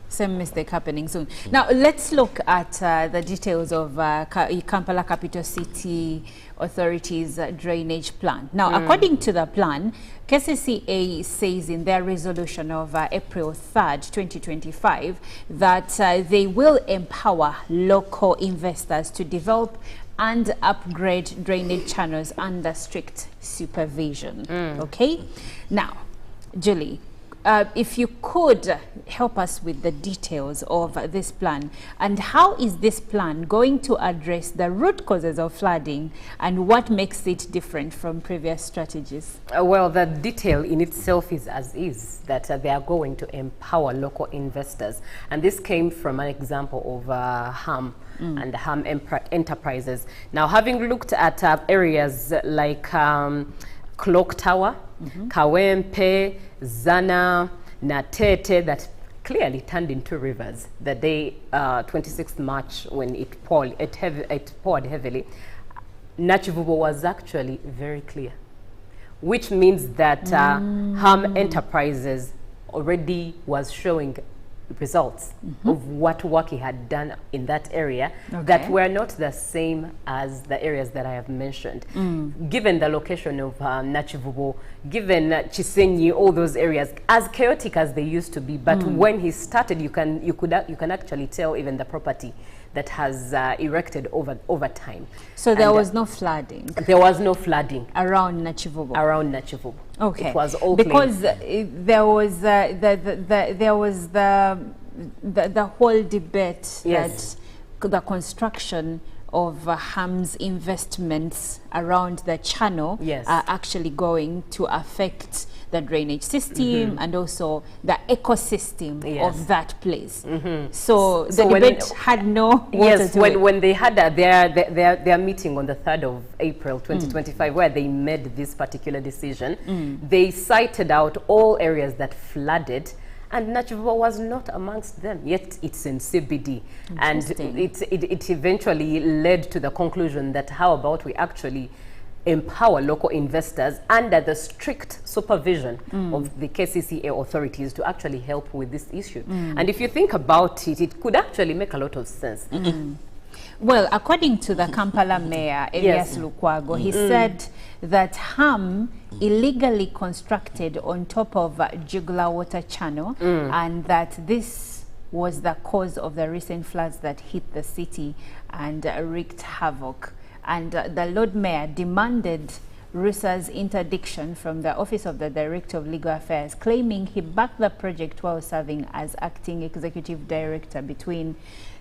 Same mistake happening soon. Now, let's look at the details of Kampala Capital City Authority's drainage plan. Now, according to the plan, KCCA says in their resolution of April 3rd, 2025, that they will empower local investors to develop and upgrade drainage channels under strict supervision. Okay? Now, Julie, if you could help us with the details of this plan, and how is this plan going to address the root causes of flooding, and what makes it different from previous strategies? Well, the detail in itself is that they are going to empower local investors, and this came from an example of HAM and HAM Enterprises. Now, having looked at areas like Clock Tower, Kawempe, Zana, Natete, that clearly turned into rivers the day 26th March when it poured heavily. Nachivubo was actually very clear, which means that HAM Enterprises already was showing results of what work he had done in that area that were not the same as the areas that I have mentioned. Given the location of Nachivubo, given Chisenyi, all those areas, as chaotic as they used to be, but when he started, you can actually tell even the property that has erected over time. So there was no flooding? There was no flooding. Around Nachivubo? Around Nachivubo. Okay. It was all because there was the whole debate that the construction of HAM's investments around the channel are actually going to affect the drainage system and also the ecosystem of that place. So the debate had no water to it. When they had their meeting on the 3rd of April 2025, where they made this particular decision, they cited out all areas that flooded, and Nachivubo was not amongst them, yet it's in CBD. And it eventually led to the conclusion that how about we actually empower local investors under the strict supervision of the KCCA authorities to actually help with this issue. And if you think about it, it could actually make a lot of sense. Well, according to the Kampala mayor, Elias Lukwago, he said that HAM illegally constructed on top of Jugular Water Channel and that this was the cause of the recent floods that hit the city and wreaked havoc. And the Lord Mayor demanded Rusa's interdiction from the Office of the Director of Legal Affairs, claiming he backed the project while serving as acting executive director between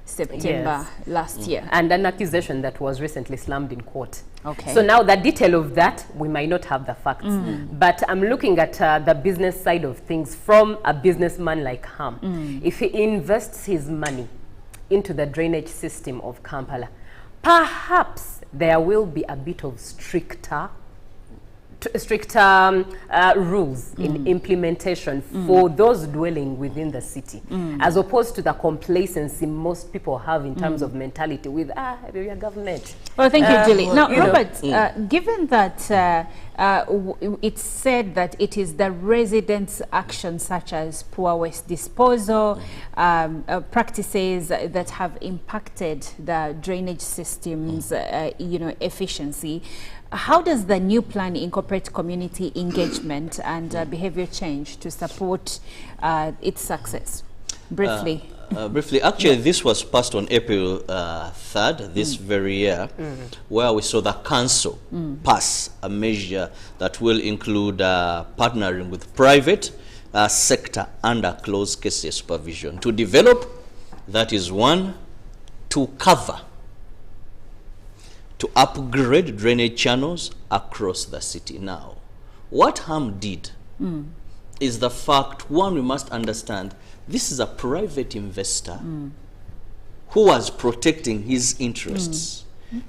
September last year. And an accusation that was recently slammed in court. Okay. So now the detail of that, we might not have the facts. But I'm looking at the business side of things from a businessman like HAM. If he invests his money into the drainage system of Kampala, perhaps there will be a bit of stricter rules in implementation for those dwelling within the city, as opposed to the complacency most people have in terms of mentality with, we are government. Well, thank you, Julie. Now, Robert, given that it's said that it is the residents' actions such as poor waste disposal, practices that have impacted the drainage system's efficiency, how does the new plan incorporate community engagement and behavior change to support its success? Briefly. Briefly, actually, this was passed on April 3rd, this very year, where we saw the council pass a measure that will include partnering with private sector under close case supervision to develop, that is one, to cover, to upgrade drainage channels across the city. Now, what HAM did is the fact, one, we must understand, this is a private investor who was protecting his interests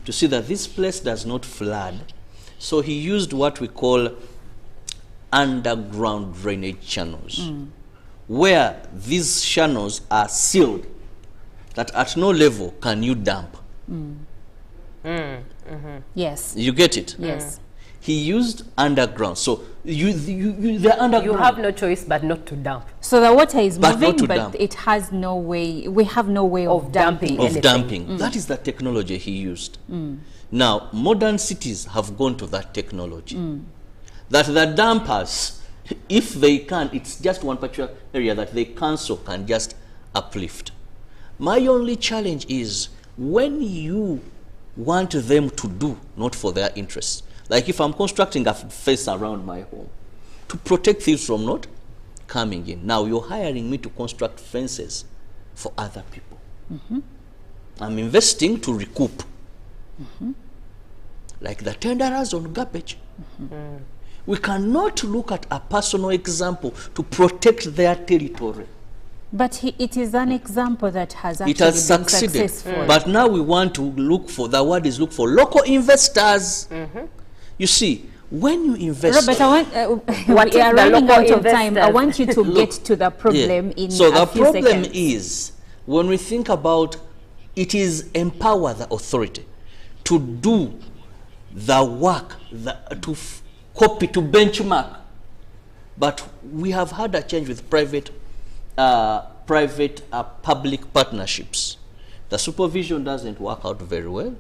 to see that this place does not flood. So he used what we call underground drainage channels, where these channels are sealed, that at no level can you dump. Yes. You get it? Yes. He used underground. So they're underground. You have no choice but not to dump. So the water is But moving, not to but dump. it has no way, we have no way of dumping. Of dumping. That is the technology he used. Now, modern cities have gone to that technology. That the dumpers, if they can, it's just one particular area that they cancel, can just uplift. My only challenge is when you want them to do not for their interests. Like if I'm constructing a fence around my home to protect thieves from not coming in. Now you're hiring me to construct fences for other people. I'm investing to recoup. Like the tenderers on garbage. We cannot look at a personal example to protect their territory. But it is an example that has actually It has been succeeded. successful. But now we want to look for, the word is look for local investors. You see, when you invest... Robert, I want, we are running out of time. I want you to get to the problem in so the a few problem seconds. is, when we think about it, is empower the authority to do the work, to copy, to benchmark. But we have had a change with private public partnerships. The supervision doesn't work out very well.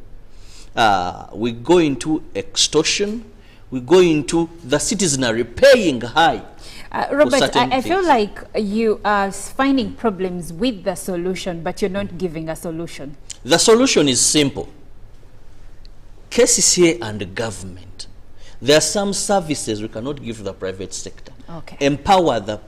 We go into extortion. We go into the citizenry paying high. Robert, I feel like you are finding problems with the solution, but you're not giving a solution. The solution is simple. KCCA and the government. There are some services we cannot give to the private sector. Empower the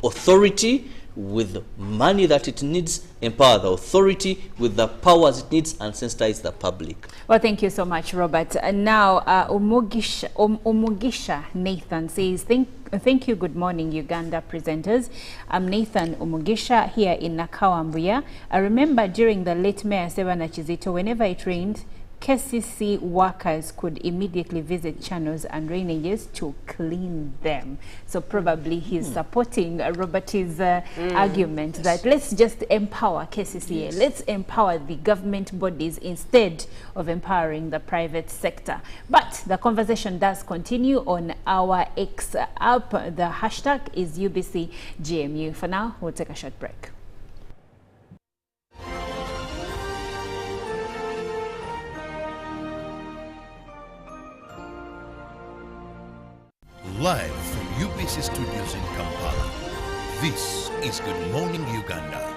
authority with money that it needs, empower the authority with the powers it needs, and sensitize the public. Well, thank you so much, Robert. Now, Umugisha Nathan says, thank you, good morning, Uganda presenters. I'm Nathan Umugisha here in Nakawambuya. I remember during the late Mayor Sebana Chizito, whenever it rained, KCC workers could immediately visit channels and drainages to clean them. So probably he's supporting Robert's argument that let's just empower KCCA. Let's empower the government bodies instead of empowering the private sector. But the conversation does continue on our X app. The hashtag is UBCGMU. For now, we'll take a short break. Live from UBC Studios in Kampala, this is Good Morning Uganda.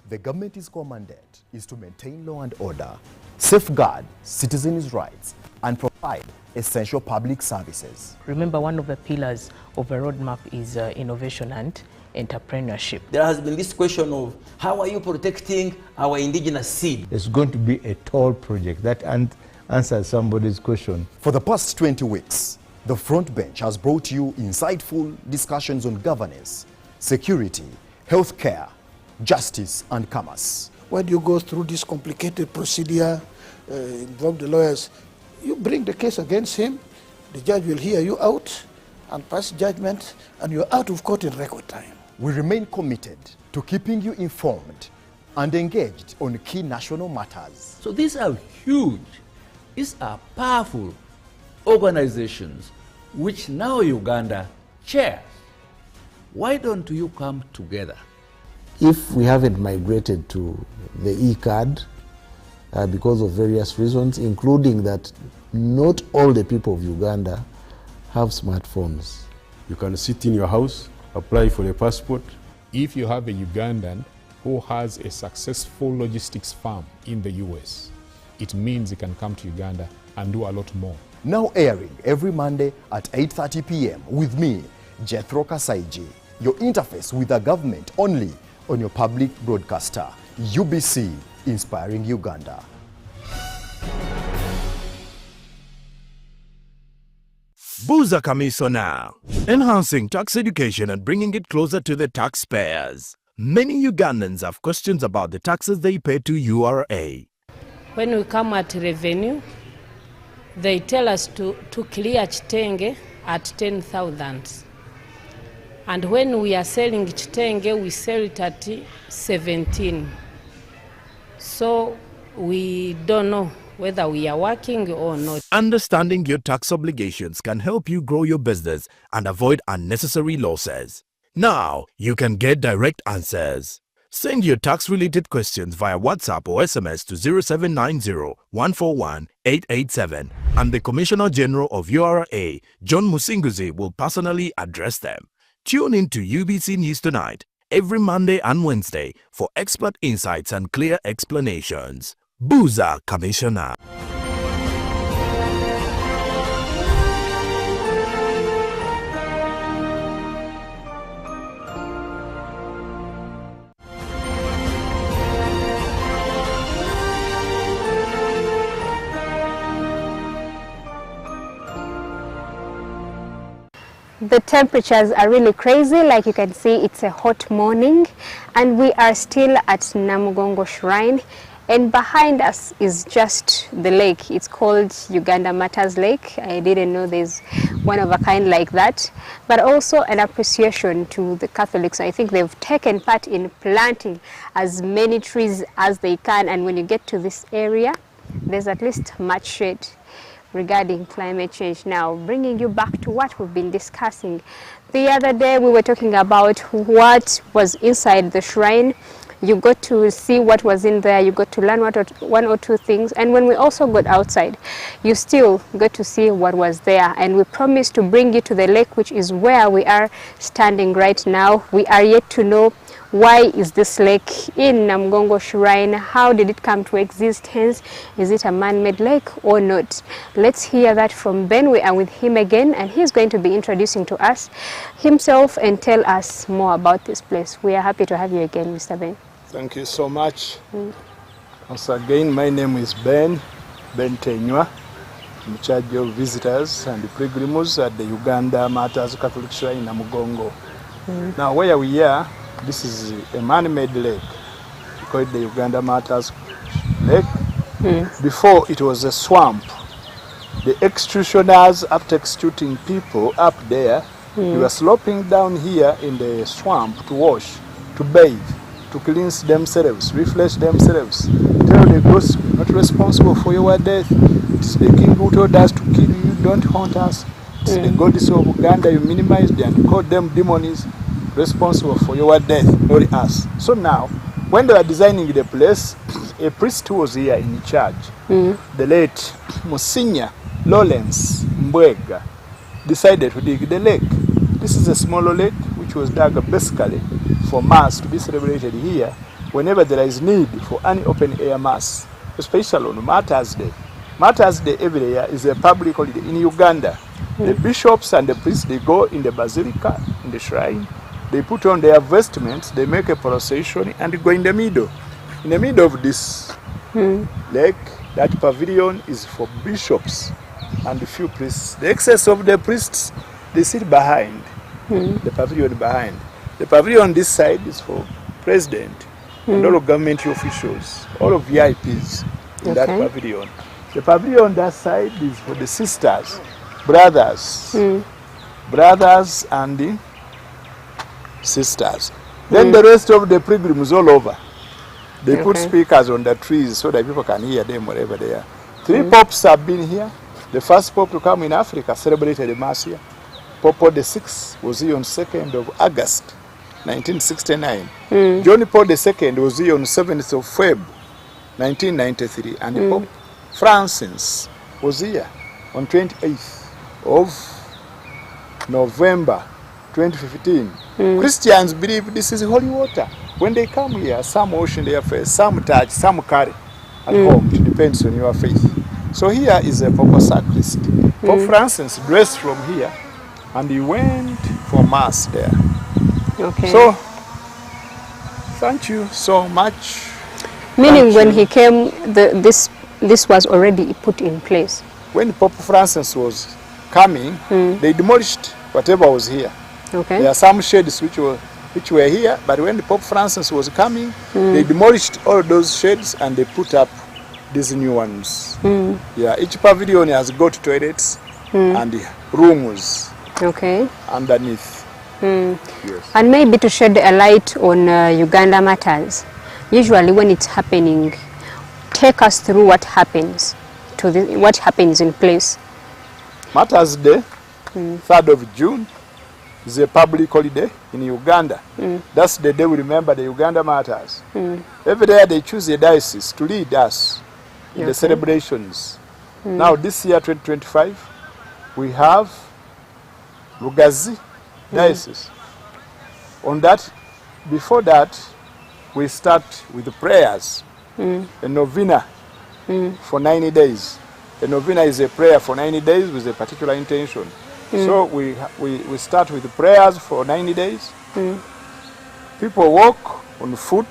The government's core mandate is to maintain law and order, safeguard citizens' rights, and provide essential public services. Remember, one of the pillars of a roadmap is innovation and entrepreneurship. There has been this question of how are you protecting our indigenous seed? It's going to be a tall project that answers somebody's question. For the past 20 weeks, the front bench has brought you insightful discussions on governance, security, healthcare, justice, and commerce. When you go through this complicated procedure, involve the lawyers, you bring the case against him, the judge will hear you out and pass judgment, and you're out of court in record time. We remain committed to keeping you informed and engaged on key national matters. So these are huge. These are powerful organizations which now Uganda chairs. Why don't you come together? If we haven't migrated to the e-card because of various reasons, including that not all the people of Uganda have smartphones. You can sit in your house, apply for a passport. If you have a Ugandan who has a successful logistics firm in the US, it means he can come to Uganda and do a lot more. Now airing every Monday at 8:30 p.m. with me, Jethro Kasaiji, your interface with the government only on your public broadcaster, UBC, Inspiring Uganda. Buza Kamiso now, enhancing tax education and bringing it closer to the taxpayers. Many Ugandans have questions about the taxes they pay to URA. When we come at revenue, they tell us to clear Chitenge at 10,000. And when we are selling Chitenge, we sell it at 17. So we don't know whether we are working or not. Understanding your tax obligations can help you grow your business and avoid unnecessary losses. Now, you can get direct answers. Send your tax-related questions via WhatsApp or SMS to 0790-141-887 and the Commissioner General of URA, John Musinguzi, will personally address them. Tune in to UBC News Tonight every Monday and Wednesday for expert insights and clear explanations. Buza Commissioner. The temperatures are really crazy. Like you can see, it's a hot morning and we are still at Namugongo Shrine, and behind us is just the lake. It's called Uganda Martyrs Lake. I didn't know there's one of a kind like that, but also an appreciation to the Catholics. I think they've taken part in planting as many trees as they can, and when you get to this area, there's at least much shade regarding climate change. Now, bringing you back to what we've been discussing. The other day we were talking about what was inside the shrine. You got to see what was in there, you got to learn one or two things, and when we also got outside, you still got to see what was there. And we promised to bring you to the lake, which is where we are standing right now. We are yet to know why is this lake in Namugongo Shrine? How did it come to existence? Is it a man-made lake or not? Let's hear that from Ben. We are with him again, and he's going to be introducing to us himself and tell us more about this place. We are happy to have you again, Mr. Ben. Thank you so much. Once again, my name is Ben Tenywa. I'm in charge of visitors and pilgrims at the Uganda Martyrs Catholic Shrine in Namugongo. Now, where we are, this is a man-made lake. We call it the Uganda Martyrs Lake. Before, it was a swamp. The executioners, after executing people up there, they were sloping down here in the swamp to wash, to bathe, to cleanse themselves, refresh themselves. Tell the ghosts, not responsible for your death. It is the king who told us to kill you, don't haunt us. It is the goddess of Uganda, you minimized and called them demons, responsible for your death, not us. So now, when they were designing the place, a priest who was here in charge, the late Monsignor Lawrence Mbwega, decided to dig the lake. This is a smaller lake which was dug basically for mass to be celebrated here whenever there is need for any open air mass, especially on Martyrs Day. Martyrs Day every year is a public holiday in Uganda. The bishops and the priests, they go in the basilica, in the shrine, they put on their vestments, they make a procession and go in the middle. In the middle of this lake, that pavilion is for bishops and a few priests. The excess of the priests, they sit behind, the pavilion behind. The pavilion this side is for president and all of government officials, all of VIPs in that pavilion. The pavilion that side is for the sisters, brothers and the sisters. Then the rest of the pilgrims all over. They put speakers on the trees so that people can hear them wherever they are. 3 popes have been here. The first pope to come in Africa celebrated the Mass here. Pope Paul VI was here on 2nd of August, 1969. John Paul II was here on 7th of Feb, 1993. And Pope Francis was here on 28th of November, 2015. Christians believe this is holy water. When they come here, some wash in their face, some touch, some carry at home. It depends on your faith. So here is a Pope sacristy. Pope Francis dressed from here and he went for Mass there. So, thank you so much. Meaning when he came, this was already put in place? When Pope Francis was coming, they demolished whatever was here. There are some sheds which were here, but when the Pope Francis was coming, they demolished all those sheds and they put up these new ones. Yeah, each pavilion has got toilets and rooms underneath. Yes. And maybe to shed a light on Uganda Martyrs, usually when it's happening, take us through what happens. to the, what happens in place? Martyrs Day, 3rd of June, is a public holiday in Uganda. That's the day we remember the Uganda Martyrs. Every day they choose a diocese to lead us in the celebrations. Now this year, 2025, we have Lugazi diocese. On that, before that, we start with the prayers, a novena for 90 days. A novena is a prayer for 90 days with a particular intention. So we start with the prayers for 90 days. People walk on foot.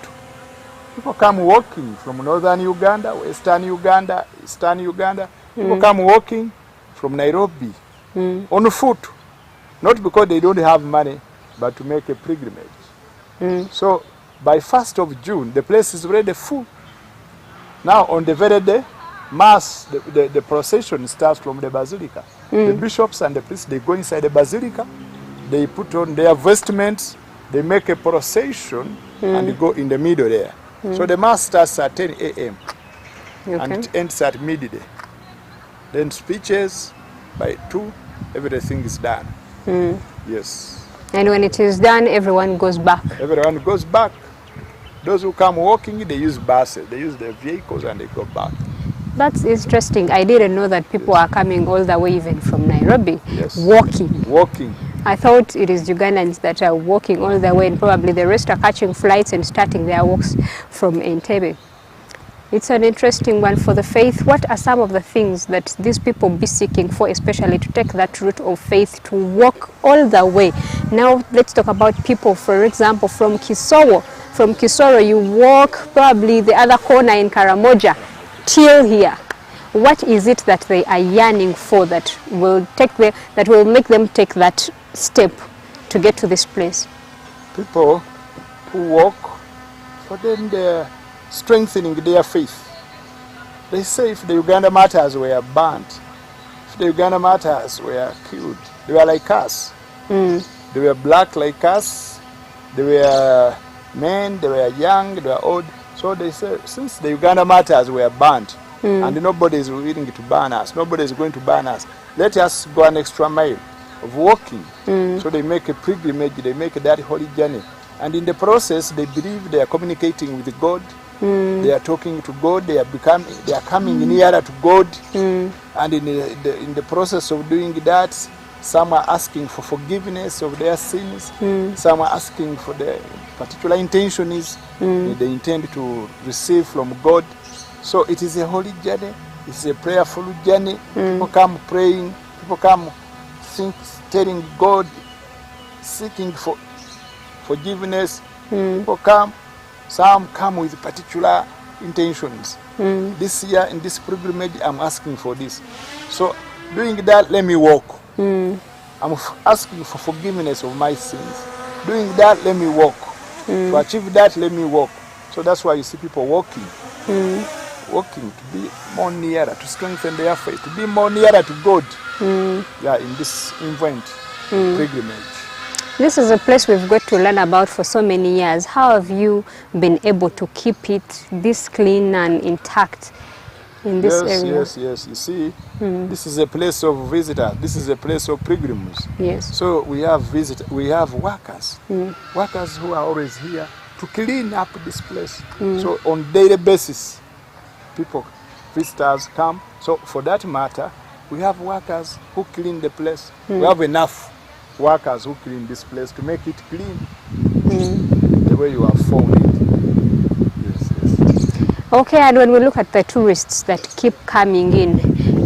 People come walking from northern Uganda, western Uganda, eastern Uganda. People come walking from Nairobi on foot. Not because they don't have money, but to make a pilgrimage. So by 1st of June, the place is already full. Now on the very day, Mass, the procession starts from the basilica. The bishops and the priests, they go inside the basilica, they put on their vestments, they make a procession and they go in the middle there. So the Mass starts at 10 a.m. and it ends at midday. Then speeches, by 2, everything is done. Yes. And when it is done, everyone goes back. Everyone goes back. Those who come walking, they use buses, they use their vehicles and they go back. That's interesting. I didn't know that people are coming all the way even from Nairobi, walking. I thought it is Ugandans that are walking all the way, and probably the rest are catching flights and starting their walks from Entebbe. It's an interesting one for the faith. What are some of the things that these people be seeking for, especially to take that route of faith, to walk all the way? Now let's talk about people, for example, from Kisoro. From Kisoro you walk probably the other corner in Karamoja till here. What is it that they are yearning for that will make them take that step to get to this place? People who walk, for them they're strengthening their faith. They say if the Uganda Martyrs were burnt, if the Uganda Martyrs were killed, they were like us. They were black like us, they were men, they were young, they were old. So they say, since the Uganda Martyrs were burnt, and nobody is willing to burn us, nobody is going to burn us, let us go an extra mile of walking. So they make a pilgrimage, they make that holy journey. And in the process, they believe they are communicating with God, they are talking to God, they are coming nearer to God. And in the process of doing that, some are asking for forgiveness of their sins, some are asking for their particular intention is they intend to receive from God. So it is a holy journey, it's a prayerful journey. People come praying, people come telling God, seeking for forgiveness. People come, some come with particular intentions. This year in this pilgrimage I'm asking for this. So doing that, let me walk. I'm asking for forgiveness of my sins. Doing that, let me walk. To achieve that, let me walk. So that's why you see people walking. Walking to be more nearer, to strengthen their faith, to be more nearer to God. Yeah, in this event, pilgrimage. This is a place we've got to learn about for so many years. How have you been able to keep it this clean and intact in this area? Yes. You see, this is a place of visitors. This is a place of pilgrims. Yes. So we have we have workers, workers who are always here to clean up this place. So on daily basis, visitors come. So for that matter, we have workers who clean the place. We have enough workers who clean this place to make it clean the way you have found it. Okay, and when we look at the tourists that keep coming in,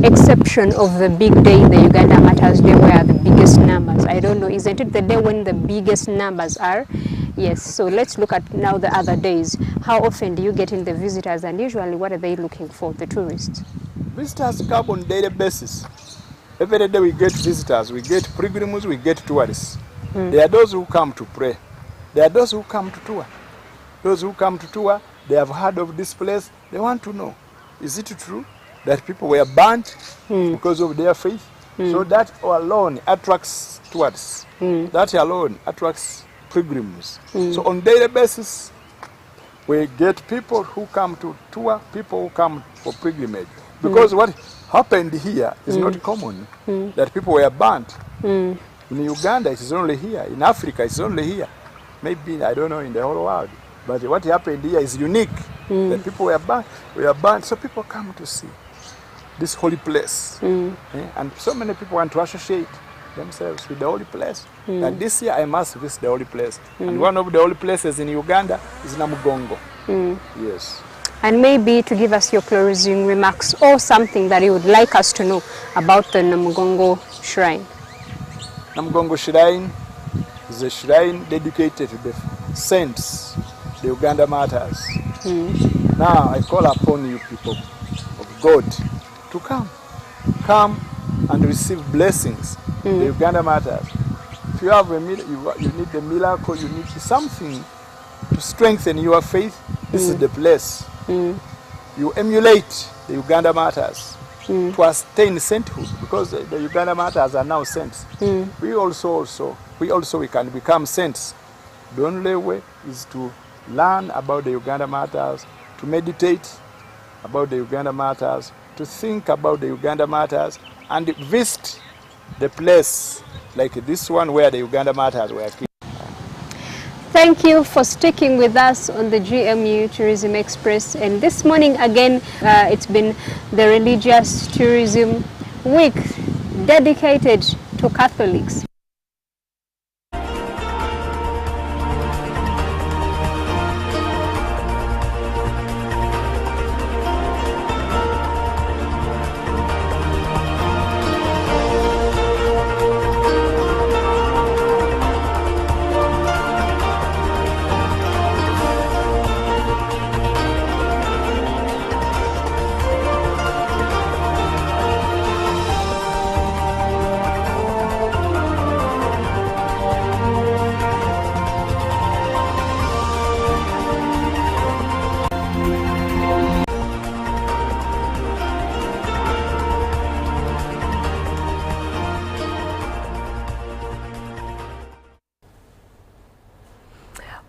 exception of the big day, the Uganda Martyrs Day, where are the biggest numbers? I don't know, isn't it the day when the biggest numbers are? Yes, so let's look at now the other days. How often do you get in the visitors, and usually what are they looking for, the tourists? Visitors come on a daily basis. Every day we get visitors, we get pilgrims, we get tourists. There are those who come to pray. There are those who come to tour. Those who come to tour, they have heard of this place. They want to know, is it true that people were burnt because of their faith? So that alone attracts tourists. That alone attracts pilgrims. So on a daily basis, we get people who come to tour, people who come for pilgrimage. Because what happened here is not common, that people were burnt. In Uganda, it is only here. In Africa, it's only here. Maybe, I don't know, in the whole world. But what happened here is unique, that people were burnt, so people come to see this holy place. And so many people want to associate themselves with the holy place. And this year I must visit the holy place. And one of the holy places in Uganda is Namugongo. Yes. And maybe to give us your closing remarks or something that you would like us to know about the Namugongo Shrine. Namugongo Shrine is a shrine dedicated to the saints, the Uganda Martyrs. Now I call upon you people of God to come and receive blessings, the Uganda Martyrs. If you have you need a miracle, you need something to strengthen your faith, this is the place. You emulate the Uganda Martyrs to attain sainthood, because the Uganda Martyrs are now saints. We can become saints. The only way is to learn about the Uganda Martyrs, to meditate about the Uganda Martyrs, to think about the Uganda Martyrs, and visit the place like this one where the Uganda Martyrs were killed. Thank you for sticking with us on the GMU Tourism Express. And this morning again, it's been the Religious Tourism Week dedicated to Catholics.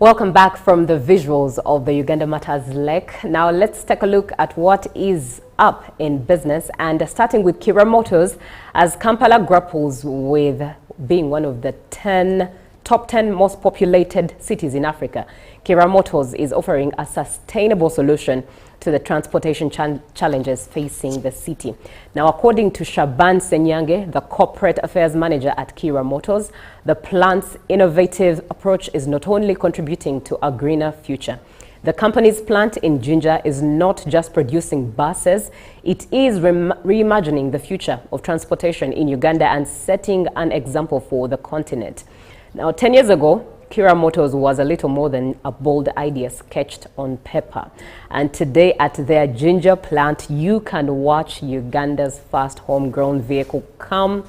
Welcome back from the visuals of the Uganda Martyrs Lake. Now let's take a look at what is up in business, and starting with Kira Motors, as Kampala grapples with being one of the top 10 most populated cities in Africa. Kira Motors is offering a sustainable solution to the transportation challenges facing the city. Now, according to Shaban Senyange, the corporate affairs manager at Kira Motors, the plant's innovative approach is not only contributing to a greener future. The company's plant in Jinja is not just producing buses, it is reimagining the future of transportation in Uganda and setting an example for the continent. Now, 10 years ago, Kira Motors was a little more than a bold idea sketched on paper. And today at their Jinja plant, you can watch Uganda's first homegrown vehicle come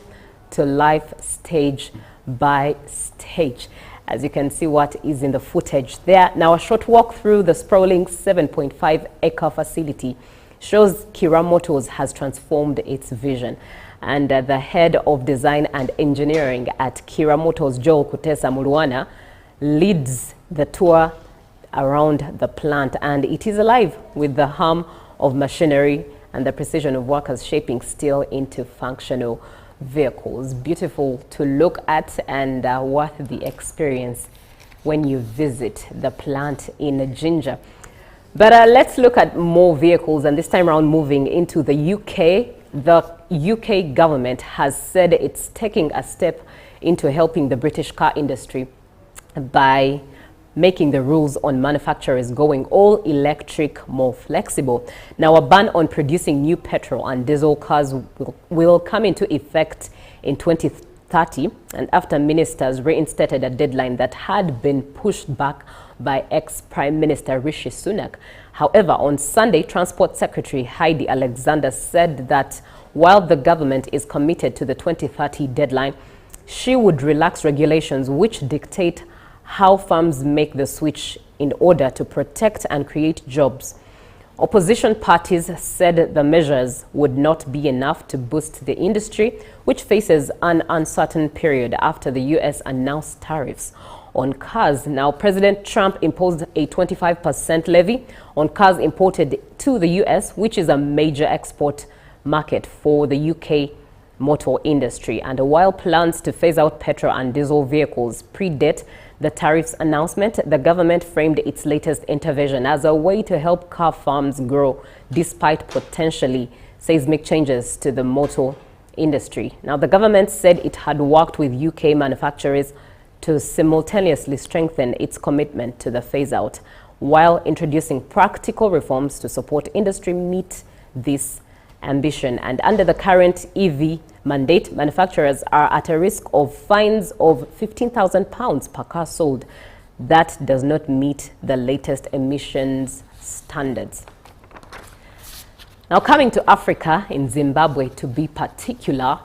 to life stage by stage. As you can see what is in the footage there. Now, a short walk through the sprawling 7.5-acre facility shows Kira Motors has transformed its vision. And the head of design and engineering at Kira Motors, Joel Kutesa Mulwana, leads the tour around the plant, and it is alive with the hum of machinery and the precision of workers shaping steel into functional vehicles. Beautiful to look at and worth the experience when you visit the plant in Jinja. But let's look at more vehicles, and this time around moving into the UK. The UK government has said it's taking a step into helping the British car industry by making the rules on manufacturers going all electric more flexible. Now, a ban on producing new petrol and diesel cars will come into effect in 2030, and after ministers reinstated a deadline that had been pushed back by ex-Prime Minister Rishi Sunak. However, on Sunday, Transport Secretary Heidi Alexander said that while the government is committed to the 2030 deadline, she would relax regulations which dictate how firms make the switch in order to protect and create jobs. Opposition parties said the measures would not be enough to boost the industry, which faces an uncertain period after the US announced tariffs on cars. Now, President Trump imposed a 25% levy on cars imported to the U.S., which is a major export market for the UK motor industry. And while plans to phase out petrol and diesel vehicles predate the tariffs announcement, the government framed its latest intervention as a way to help car farms grow despite potentially seismic changes to the motor industry. Now, the government said it had worked with UK manufacturers to simultaneously strengthen its commitment to the phase-out while introducing practical reforms to support industry meet this ambition. And under the current EV mandate, manufacturers are at a risk of fines of £15,000 per car sold that does not meet the latest emissions standards. Now, coming to Africa, in Zimbabwe to be particular,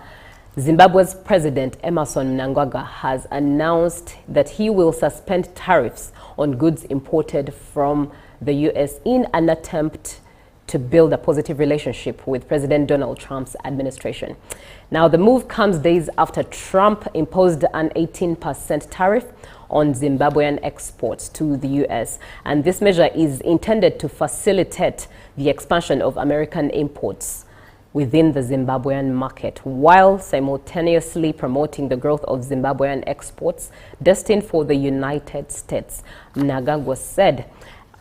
Zimbabwe's President Emmerson Mnangagwa has announced that he will suspend tariffs on goods imported from the US in an attempt to build a positive relationship with President Donald Trump's administration. Now, the move comes days after Trump imposed an 18% tariff on Zimbabwean exports to the US. And this measure is intended to facilitate the expansion of American imports within the Zimbabwean market, while simultaneously promoting the growth of Zimbabwean exports destined for the United States, Mnangagwa said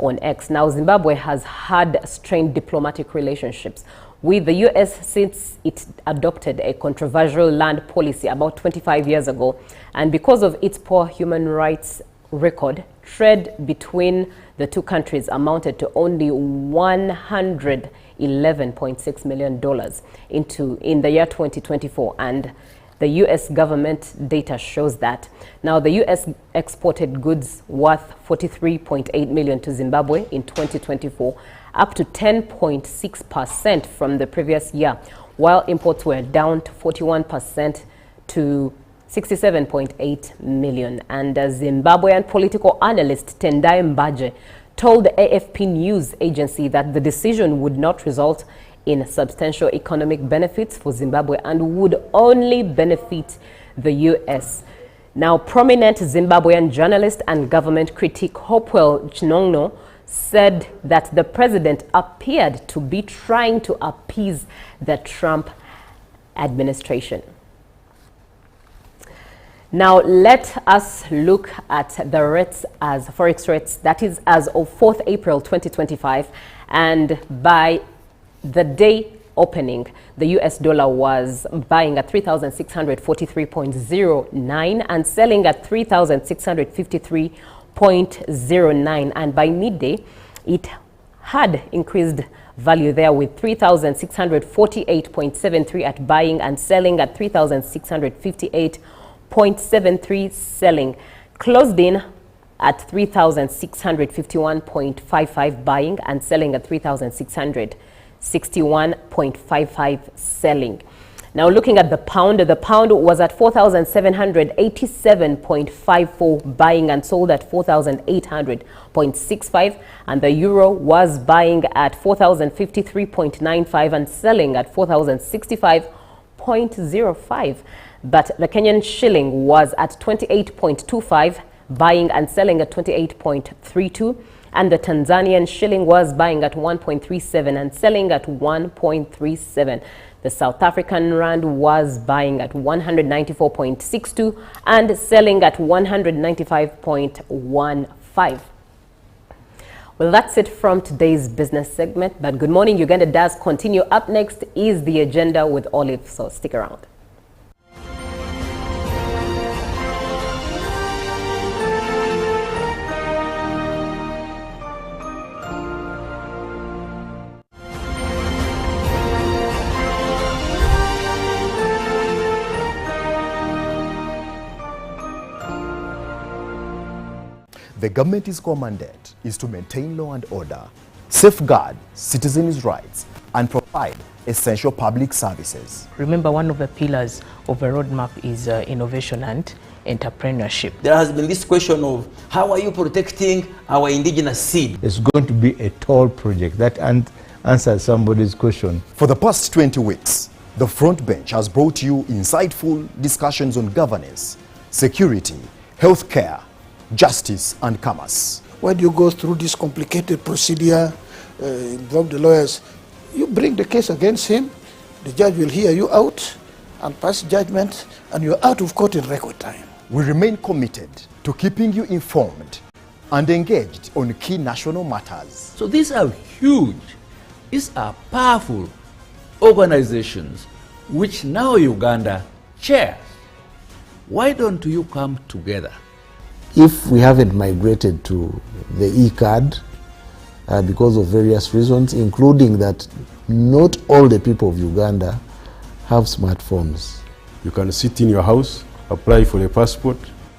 on X. Now, Zimbabwe has had strained diplomatic relationships with the US since it adopted a controversial land policy about 25 years ago. And because of its poor human rights record, trade between the two countries amounted to only $111.6 million in the year 2024. And the US government data shows that. Now, the US exported goods worth $43.8 million to Zimbabwe in 2024, up to 10.6% from the previous year, while imports were down to 41% to $67.8 million. And Zimbabwean political analyst Tendai Mbaje told the AFP news agency that the decision would not result in substantial economic benefits for Zimbabwe and would only benefit the US. Now, prominent Zimbabwean journalist and government critic Hopewell Chinongno said that the president appeared to be trying to appease the Trump administration. Now, let us look at the rates as forex rates, that is as of 4th April 2025, and by the day opening, the US dollar was buying at 3,643.09 and selling at 3,653.09. And by midday, it had increased value there with 3,648.73 at buying and selling at 3,658.73 selling. Closed in at 3,651.55 buying and selling at 3,661.55 selling. Now, looking at the pound was at 4,787.54 buying and sold at 4,800.65, and the euro was buying at 4,053.95 and selling at 4,065.05. But the Kenyan shilling was at 28.25, buying and selling at 28.32, and the Tanzanian shilling was buying at 1.37 and selling at 1.37. The South African rand was buying at 194.62 and selling at 195.15. Well, that's it from today's business segment, but Good Morning Uganda does continue. Up next is the agenda with Olive, so stick around. The government's core mandate is to maintain law and order, safeguard citizens' rights, and provide essential public services. Remember, one of the pillars of a roadmap is innovation and entrepreneurship. There has been this question of how are you protecting our indigenous seed? It's going to be a tall project. That answers somebody's question. For the past 20 weeks, the front bench has brought you insightful discussions on governance, security, healthcare, justice and commerce. Why do you go through this complicated procedure, involve the lawyers? You bring the case against him, the judge will hear you out and pass judgment, and you're out of court in record time. We remain committed to keeping you informed and engaged on key national matters. So these are huge, these are powerful organizations which now Uganda chairs. Why don't you come together? If we haven't migrated to the e-card because of various reasons, including that not all the people of Uganda have smartphones. You can sit in your house, apply for a passport.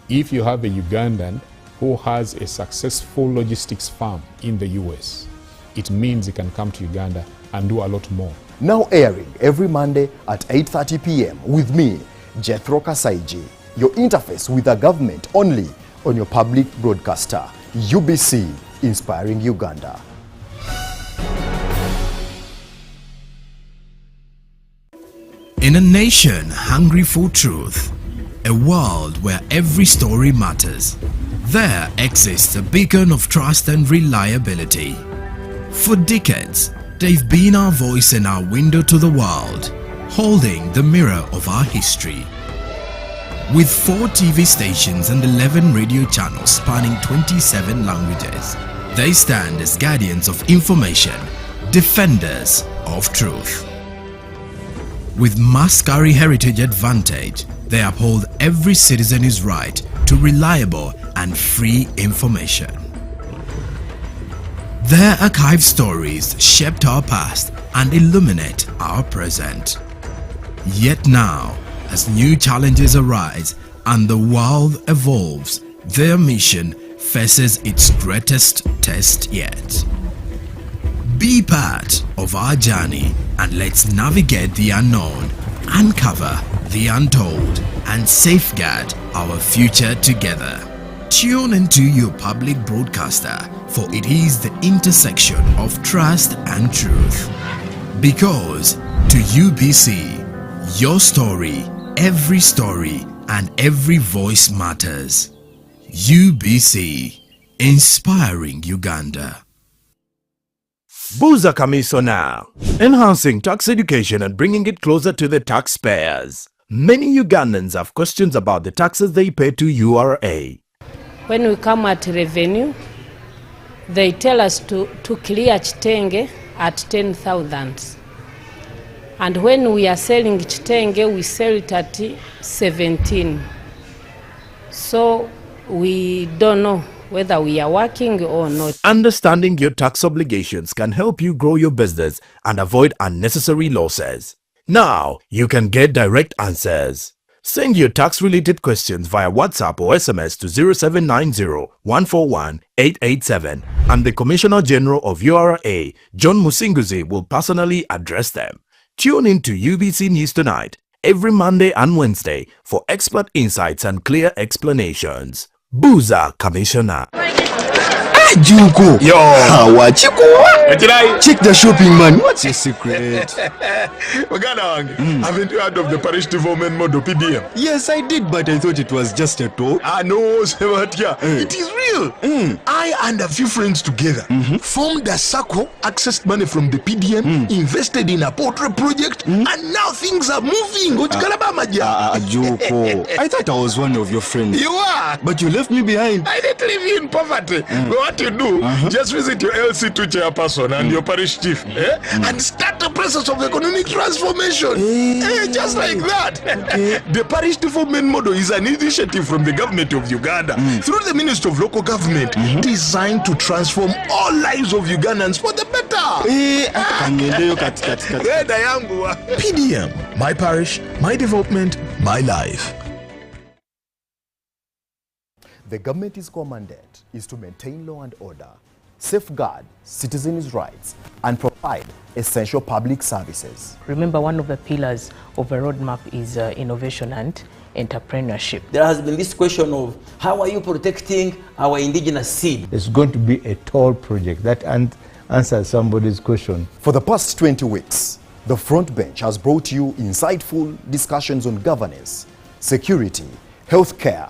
If you have a Ugandan who has a successful logistics firm in the US, it means he can come to Uganda and do a lot more. Now airing every Monday at 8:30 p.m. with me, Jethro Kasaiji, your interface with the government only on your public broadcaster, UBC, Inspiring Uganda. In a nation hungry for truth, a world where every story matters, there exists a beacon of trust and reliability. For decades, they've been our voice and our window to the world, holding the mirror of our history. With 4 TV stations and 11 radio channels spanning 27 languages, they stand as guardians of information, defenders of truth. With Maskari Heritage Advantage, they uphold every citizen's right to reliable and free information. Their archived stories shaped our past and illuminate our present. Yet now, as new challenges arise and the world evolves, their mission faces its greatest test yet. Be part of our journey and let's navigate the unknown, uncover the untold, and safeguard our future together. Tune into your public broadcaster, for it is the intersection of trust and truth. Because to UBC, your story, and every voice matters. UBC, Inspiring Uganda. Buza Kamiso now, enhancing tax education and bringing it closer to the taxpayers. Many Ugandans have questions about the taxes they pay to URA. When we come at revenue, they tell us to clear chitenge at 10,000. And when we are selling chitenge, we sell it at 17. So we don't know whether we are working or not. Understanding your tax obligations can help you grow your business and avoid unnecessary losses. Now, you can get direct answers. Send your tax-related questions via WhatsApp or SMS to 0790-141-887 and the Commissioner General of URA, John Musinguzi, will personally address them. Tune in to UBC News Tonight every Monday and Wednesday for expert insights and clear explanations. Buza Commissioner. Juko. Yo. Check the shopping, man. What's your secret? Haven't you heard of the parish development model PDM? Yes, I did, but I thought it was just a talk. No, it is real. I and a few friends together formed a circle, accessed money from the PDM, invested in a portrait project, and now things are moving. Juko. I thought I was one of your friends. You are. But you left me behind. I didn't leave you in poverty. What you do, just visit your LC2 chairperson and your parish chief and start the process of economic transformation. Just like that. The parish development model is an initiative from the government of Uganda through the Ministry of Local Government designed to transform all lives of Ugandans for the better. PDM, my parish, my development, my life. The government's mandate is to maintain law and order, safeguard citizens' rights, and provide essential public services. Remember, one of the pillars of a roadmap is innovation and entrepreneurship. There has been this question of how are you protecting our indigenous seed? It's going to be a tall project that answers somebody's question. For the past 20 weeks, the front bench has brought you insightful discussions on governance, security, healthcare,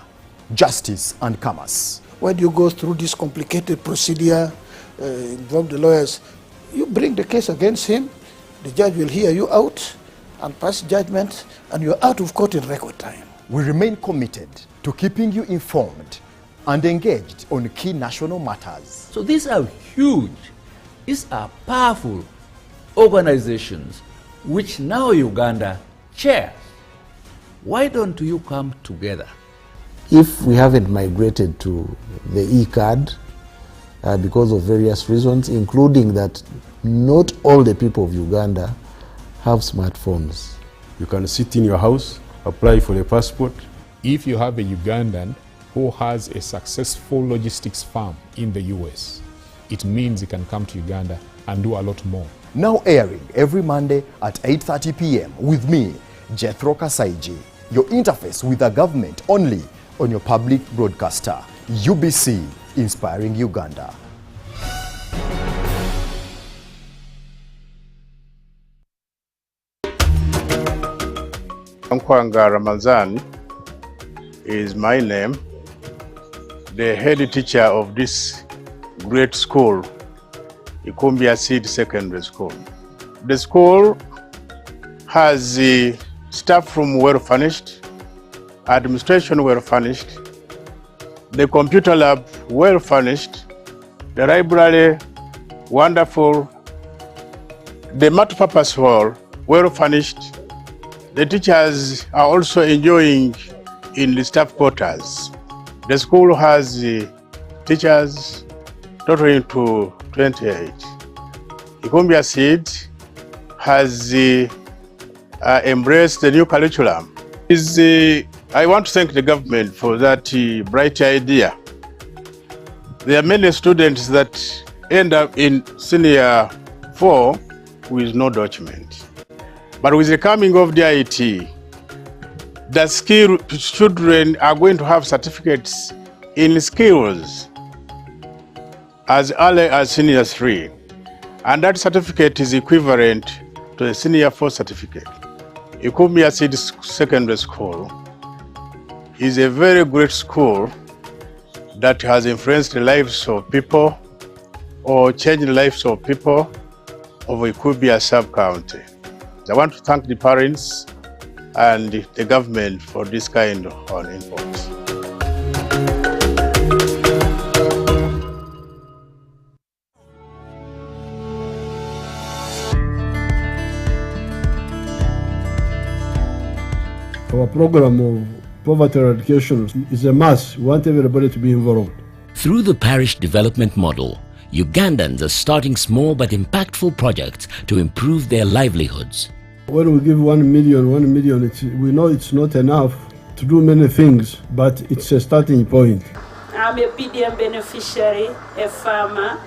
justice and commerce. Why do you go through this complicated procedure, involve the lawyers? You bring the case against him, the judge will hear you out and pass judgment, and you're out of court in record time. We remain committed to keeping you informed and engaged on key national matters. So these are huge, these are powerful organizations which now Uganda chairs. Why don't you come together? If we haven't migrated to the e-card because of various reasons, including that not all the people of Uganda have smartphones. You can sit in your house, apply for a passport. If you have a Ugandan who has a successful logistics firm in the US, it means he can come to Uganda and do a lot more. Now airing every Monday at 8:30 p.m. with me, Jethro Kasaiji, your interface with the government only on your public broadcaster, UBC, Inspiring Uganda. Nkwanga Ramazan is my name, the head teacher of this great school, Ikumbia Seed Secondary School. The school has the staff room well furnished, administration well furnished, the computer lab well furnished, the library wonderful, the multi-purpose hall well furnished. The teachers are also enjoying in the staff quarters. The school has teachers totaling to 28. Ikumbia Seed has embraced the new curriculum. I want to thank the government for that bright idea. There are many students that end up in senior 4 with no document. But with the coming of the IT, the skilled children are going to have certificates in skills as early as senior 3. And that certificate is equivalent to the senior 4 certificate. Ikumbia Seed Secondary School is a very great school that has influenced the lives of people or changed the lives of people of Ikumbia sub-county. I want to thank the parents and the government for this kind of input. Our program of poverty eradication is a must. We want everybody to be involved. Through the parish development model, Ugandans are starting small but impactful projects to improve their livelihoods. When we give 1 million, we know it's not enough to do many things, but it's a starting point. I'm a PDM beneficiary, a farmer.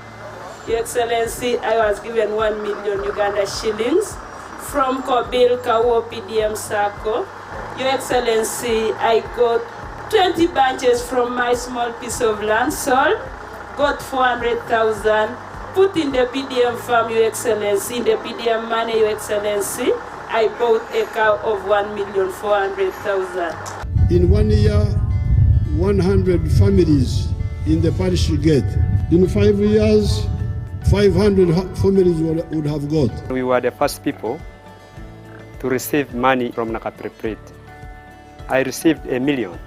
Your Excellency, I was given 1 million Uganda shillings from Kobil Kawo PDM Circle. Your Excellency, I got 20 bunches from my small piece of land sold, got 400,000, put in the PDM farm, Your Excellency, in the PDM money, Your Excellency, I bought a cow of 1,400,000. In 1 year, 100 families in the parish get. In 5 years, 500 families would have got. We were the first people to receive money from Nakaprepret. I received $1 million.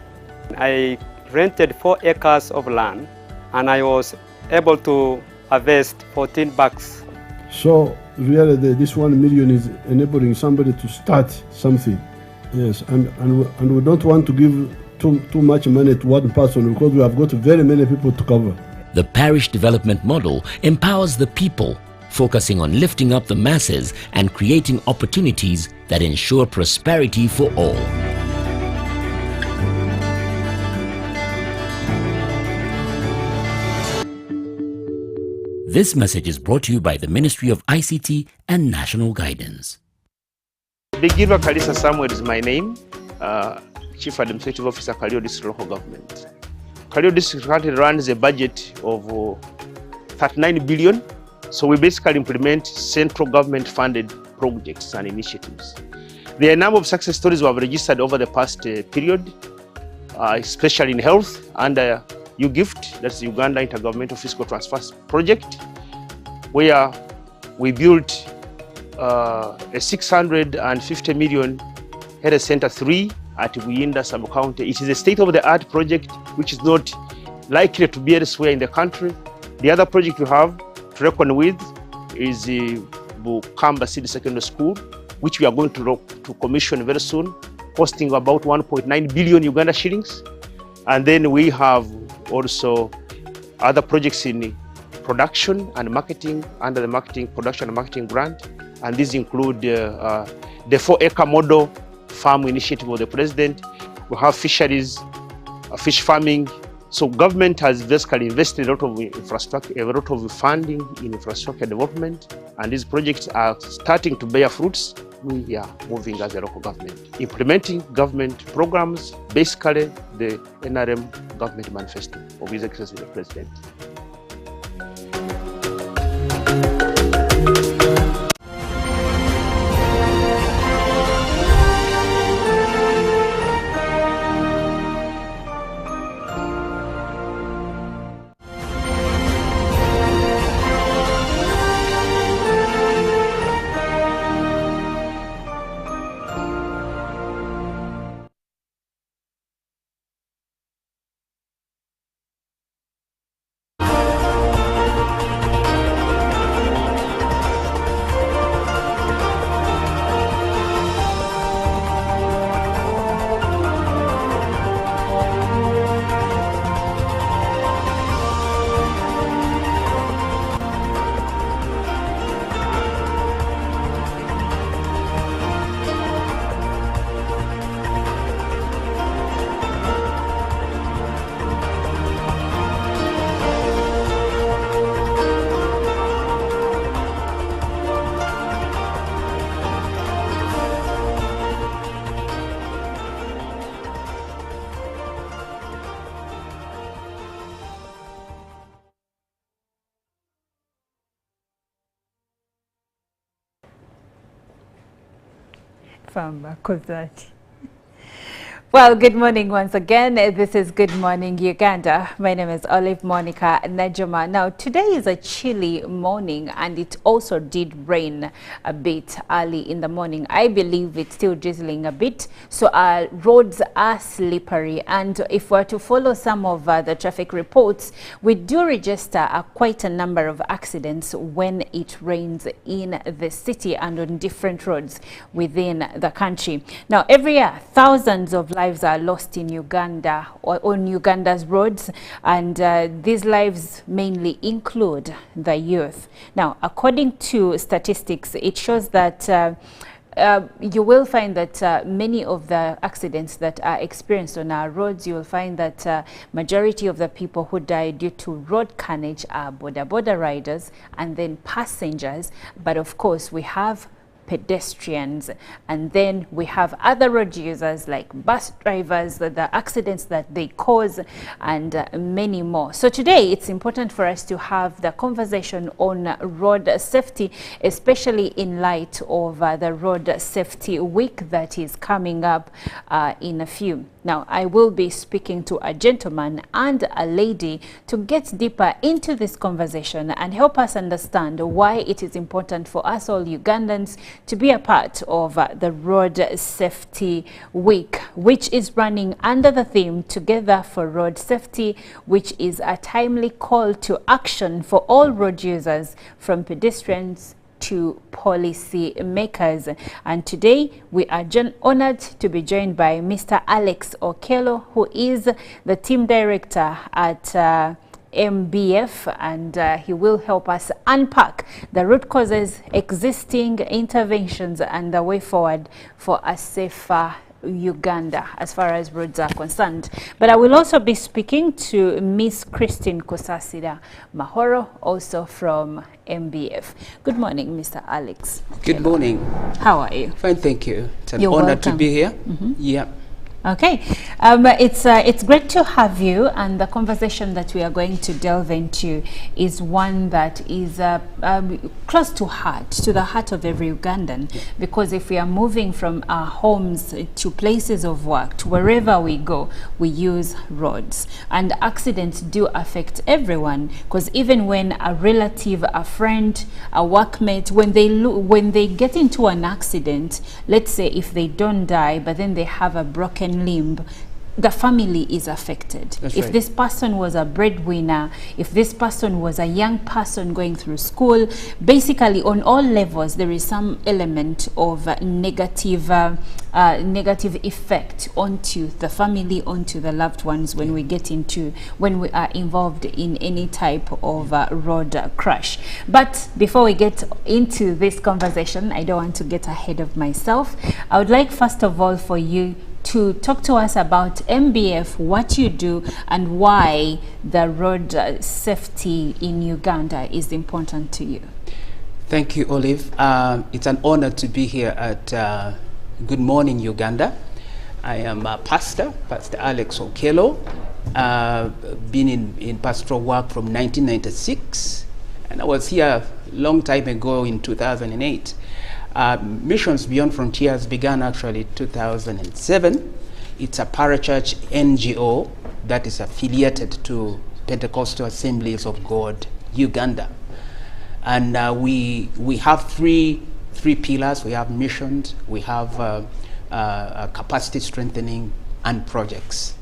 I rented 4 acres of land and I was able to harvest 14 bags. So really this 1 million is enabling somebody to start something. Yes, and we don't want to give too much money to one person because we have got very many people to cover. The parish development model empowers the people, focusing on lifting up the masses and creating opportunities that ensure prosperity for all. This message is brought to you by the Ministry of ICT and National Guidance. Bigirwa Kalisa Samuel is my name, Chief Administrative Officer, Kalio District Local Government. Kalio District currently runs a budget of 39 billion. So we basically implement central government funded projects and initiatives. There are a number of success stories we have registered over the past period, especially in health under UGIFT, that's the Uganda Intergovernmental Fiscal Transfer Project, where we built a 650 million health center 3 at Buyinda sub-county. It is a state-of-the-art project which is not likely to be elsewhere in the country. The other project we have to reckon with is the Bukamba City Secondary School, which we are going to commission very soon, costing about 1.9 billion Uganda shillings. And then we have also other projects in production and marketing under the production and marketing grant. And these include the 4-acre model farm initiative of the president. We have fisheries, fish farming. So government has basically invested a lot of infrastructure, a lot of funding in infrastructure development, and these projects are starting to bear fruits. We are moving as a local government, implementing government programs, basically the NRM government manifesto of His Excellency the President. Famba Kozati. Well, good morning once again. This is Good Morning Uganda. My name is Olive Monica Najoma. Now, today is a chilly morning and it also did rain a bit early in the morning. I believe it's still drizzling a bit, so our roads are slippery. And if we're to follow some of the traffic reports, we do register quite a number of accidents when it rains in the city and on different roads within the country. Now, every year, thousands of lives are lost in Uganda or on Uganda's roads, and these lives mainly include the youth. Now, according to statistics, it shows that you will find that many of the accidents that are experienced on our roads, you will find that majority of the people who die due to road carnage are border riders and then passengers. But of course, we have pedestrians, and then we have other road users like bus drivers, the accidents that they cause, and many more. So today it's important for us to have the conversation on road safety, especially in light of the Road Safety Week that is coming up in a few. Now, I will be speaking to a gentleman and a lady to get deeper into this conversation and help us understand why it is important for us all Ugandans to be a part of the Road Safety Week, which is running under the theme Together for Road Safety, which is a timely call to action for all road users, from pedestrians to policy makers. And today we are honored to be joined by Mr. Alex Okello, who is the team director at MBF, and he will help us unpack the root causes, existing interventions, and the way forward for a safer Uganda as far as roads are concerned. But I will also be speaking to Miss Christine Kusasira Mahoro, also from MBF. Good morning, Mr. Alex. Good morning. How are you? Fine, thank you. It's an You're honor welcome. to be here. Mm-hmm. Yeah. Okay, it's great to have you, and the conversation that we are going to delve into is one that is close to the heart of every Ugandan, because if we are moving from our homes to places of work, to wherever we go, we use roads, and accidents do affect everyone, because even when a relative, a friend, a workmate, when they get into an accident, let's say if they don't die, but then they have a broken limb, the family is affected. If this person was a breadwinner, if this person was a young person going through school, basically on all levels there is some element of negative effect onto the family, onto the loved ones when we are involved in any type of road crash. But before we get into this conversation, I don't want to get ahead of myself. I would like first of all for you to talk to us about MBF, what you do, and why the road safety in Uganda is important to you. Thank you, Olive. It's an honor to be here at Good Morning Uganda. I am a Pastor Alex Okello. Been in pastoral work from 1996, and I was here a long time ago in 2008. Missions Beyond Frontiers began actually 2007. It's a parachurch NGO that is affiliated to Pentecostal Assemblies of God, Uganda. And we have three pillars. We have missions, we have capacity strengthening, and projects.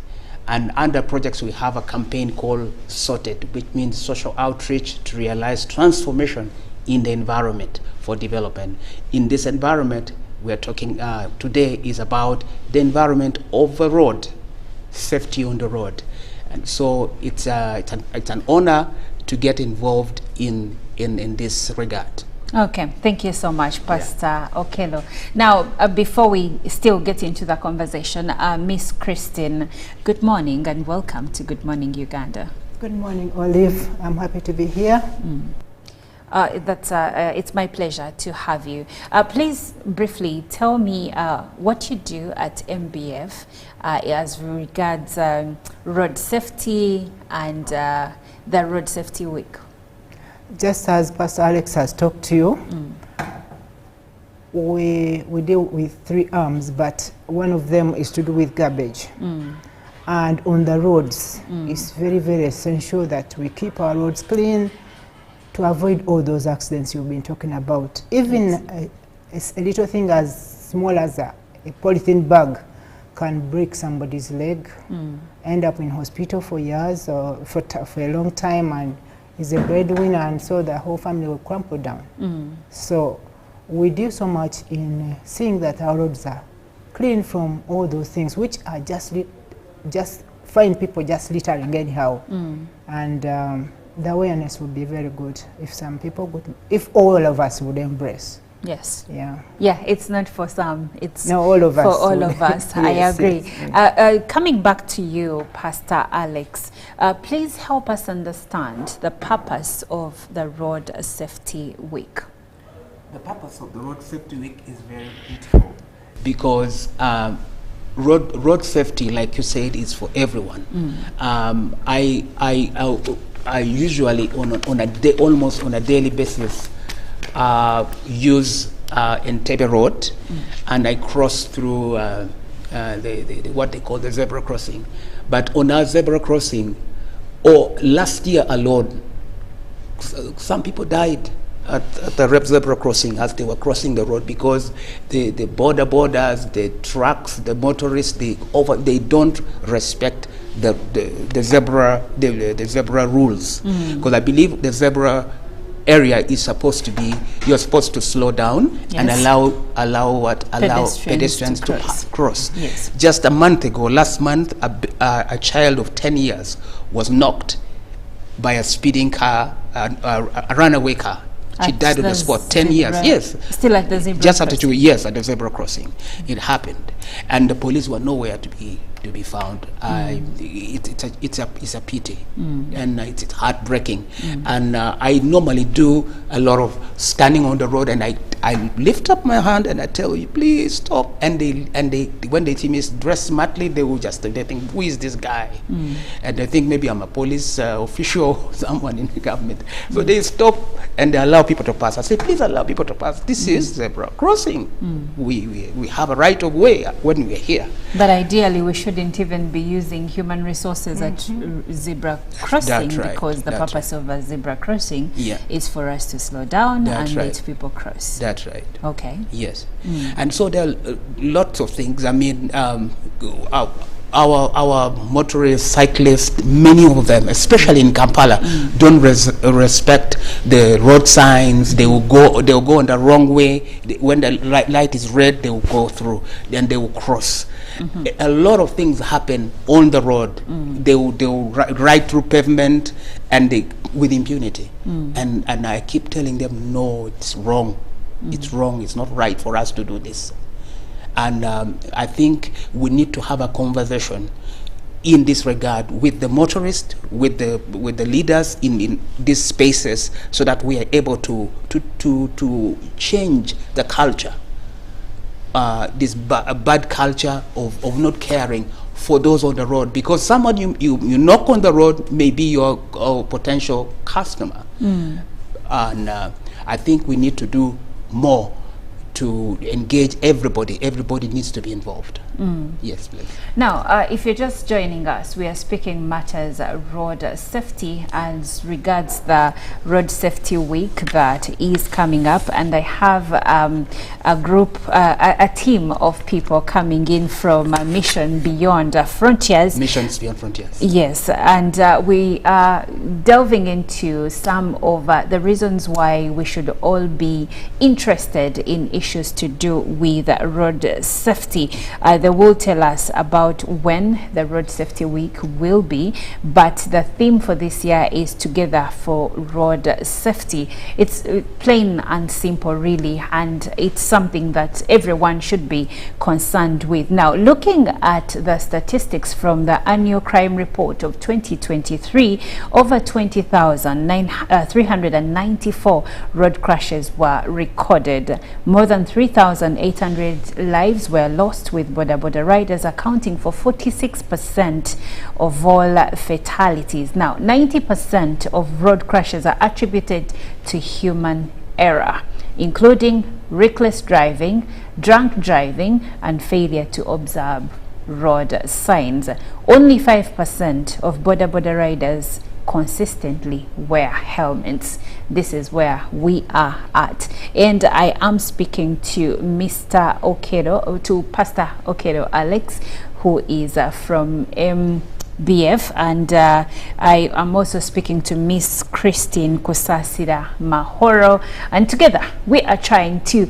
And under projects, we have a campaign called SORTED, which means social outreach to realize transformation in the environment for development. In this environment, we are talking today is about the environment of the road, safety on the road. And so it's an honor to get involved in this regard. Okay, thank you so much, Pastor Okello. Now, before we still get into the conversation, Miss Christine, good morning and welcome to Good Morning Uganda. Good morning, Olive. I'm happy to be here. It's my pleasure to have you. Please briefly tell me what you do at MBF as regards road safety and the Road Safety Week. Just as Pastor Alex has talked to you, we deal with 3 arms, but one of them is to do with garbage. And on the roads, it's very, very essential that we keep our roads clean, to avoid all those accidents you've been talking about. Even a little thing as small as a polythene bag can break somebody's leg, end up in hospital for years or for a long time, and is a breadwinner, and so the whole family will crumple down. So we do so much in seeing that our roads are clean from all those things, which are just find people just littering anyhow. And the awareness would be very good if some people would, if all of us would embrace. Yes. Yeah. Yeah, it's not for some, it's all of us. For all of us. I agree. Yes. Coming back to you, Pastor Alex, please help us understand the purpose of the Road Safety Week. The purpose of the Road Safety Week is very beautiful because road safety, like you said, is for everyone. I usually almost on a daily basis use Entebbe Road, and I cross through what they call the zebra crossing. But on our zebra crossing, last year alone, some people died at the zebra crossing as they were crossing the road because the borders, the trucks, the motorists, they don't respect the zebra rules. Because I believe the zebra area is supposed to be, you're supposed to slow down and allow pedestrians to cross. Yes. Just a month ago, last month, a child of 10 years was knocked by a speeding car, a runaway car. She died on the spot. 10 years. Yes. Still at the zebra. Just after 2 years at the zebra crossing, it happened, and the police were nowhere to be found. It's a pity, and it's heartbreaking. And I normally do a lot of standing on the road, and I lift up my hand and I tell you, please stop. And they when they see me dressed smartly, they think, who is this guy? And they think maybe I'm a police official, someone in the government. So they stop and they allow people to pass. I say, please allow people to pass. This is zebra crossing. We have a right of way when we're here. But ideally, we shouldn't even be using human resources at zebra crossing, because the purpose of a zebra crossing is for us to slow down and let people cross. That's right. Okay. Yes. And so there are lots of things. I mean, our motorists, cyclists, many of them, especially in Kampala, don't respect the road signs. They will go on the wrong way. When the light is red, they will go through. Then they will cross. A lot of things happen on the road. They will ride through pavement and with impunity. And I keep telling them, no, it's wrong. It's wrong. It's not right for us to do this. And I think we need to have a conversation in this regard with the motorists, with the leaders in these spaces, so that we are able to change the culture, this bad culture of not caring for those on the road. Because someone you knock on the road may be your potential customer. And I think we need to do more to engage everybody. Everybody needs to be involved. Yes, please. Now, if you're just joining us, we are speaking matters road safety as regards the Road Safety Week that is coming up, and I have a group, a team of people coming in from Mission Beyond Frontiers. Missions Beyond Frontiers. Yes, and we are delving into some of the reasons why we should all be interested in issues to do with road safety. They will tell us about when the Road Safety Week will be, but the theme for this year is Together for Road Safety. It's plain and simple, really, and it's something that everyone should be concerned with. Now, looking at the statistics from the annual crime report of 2023, over 20,394 road crashes were recorded. More than 3,800 lives were lost, with border riders accounting for 46% of all fatalities. Now, 90% of road crashes are attributed to human error, including reckless driving, drunk driving, and failure to observe road signs. Only 5% of border riders consistently wear helmets. This is where we are at, and I am speaking to Mr. Okedo, to Pastor Okedo Alex, who is from BF, and I am also speaking to Miss Christine Kusasira Mahoro, and together we are trying to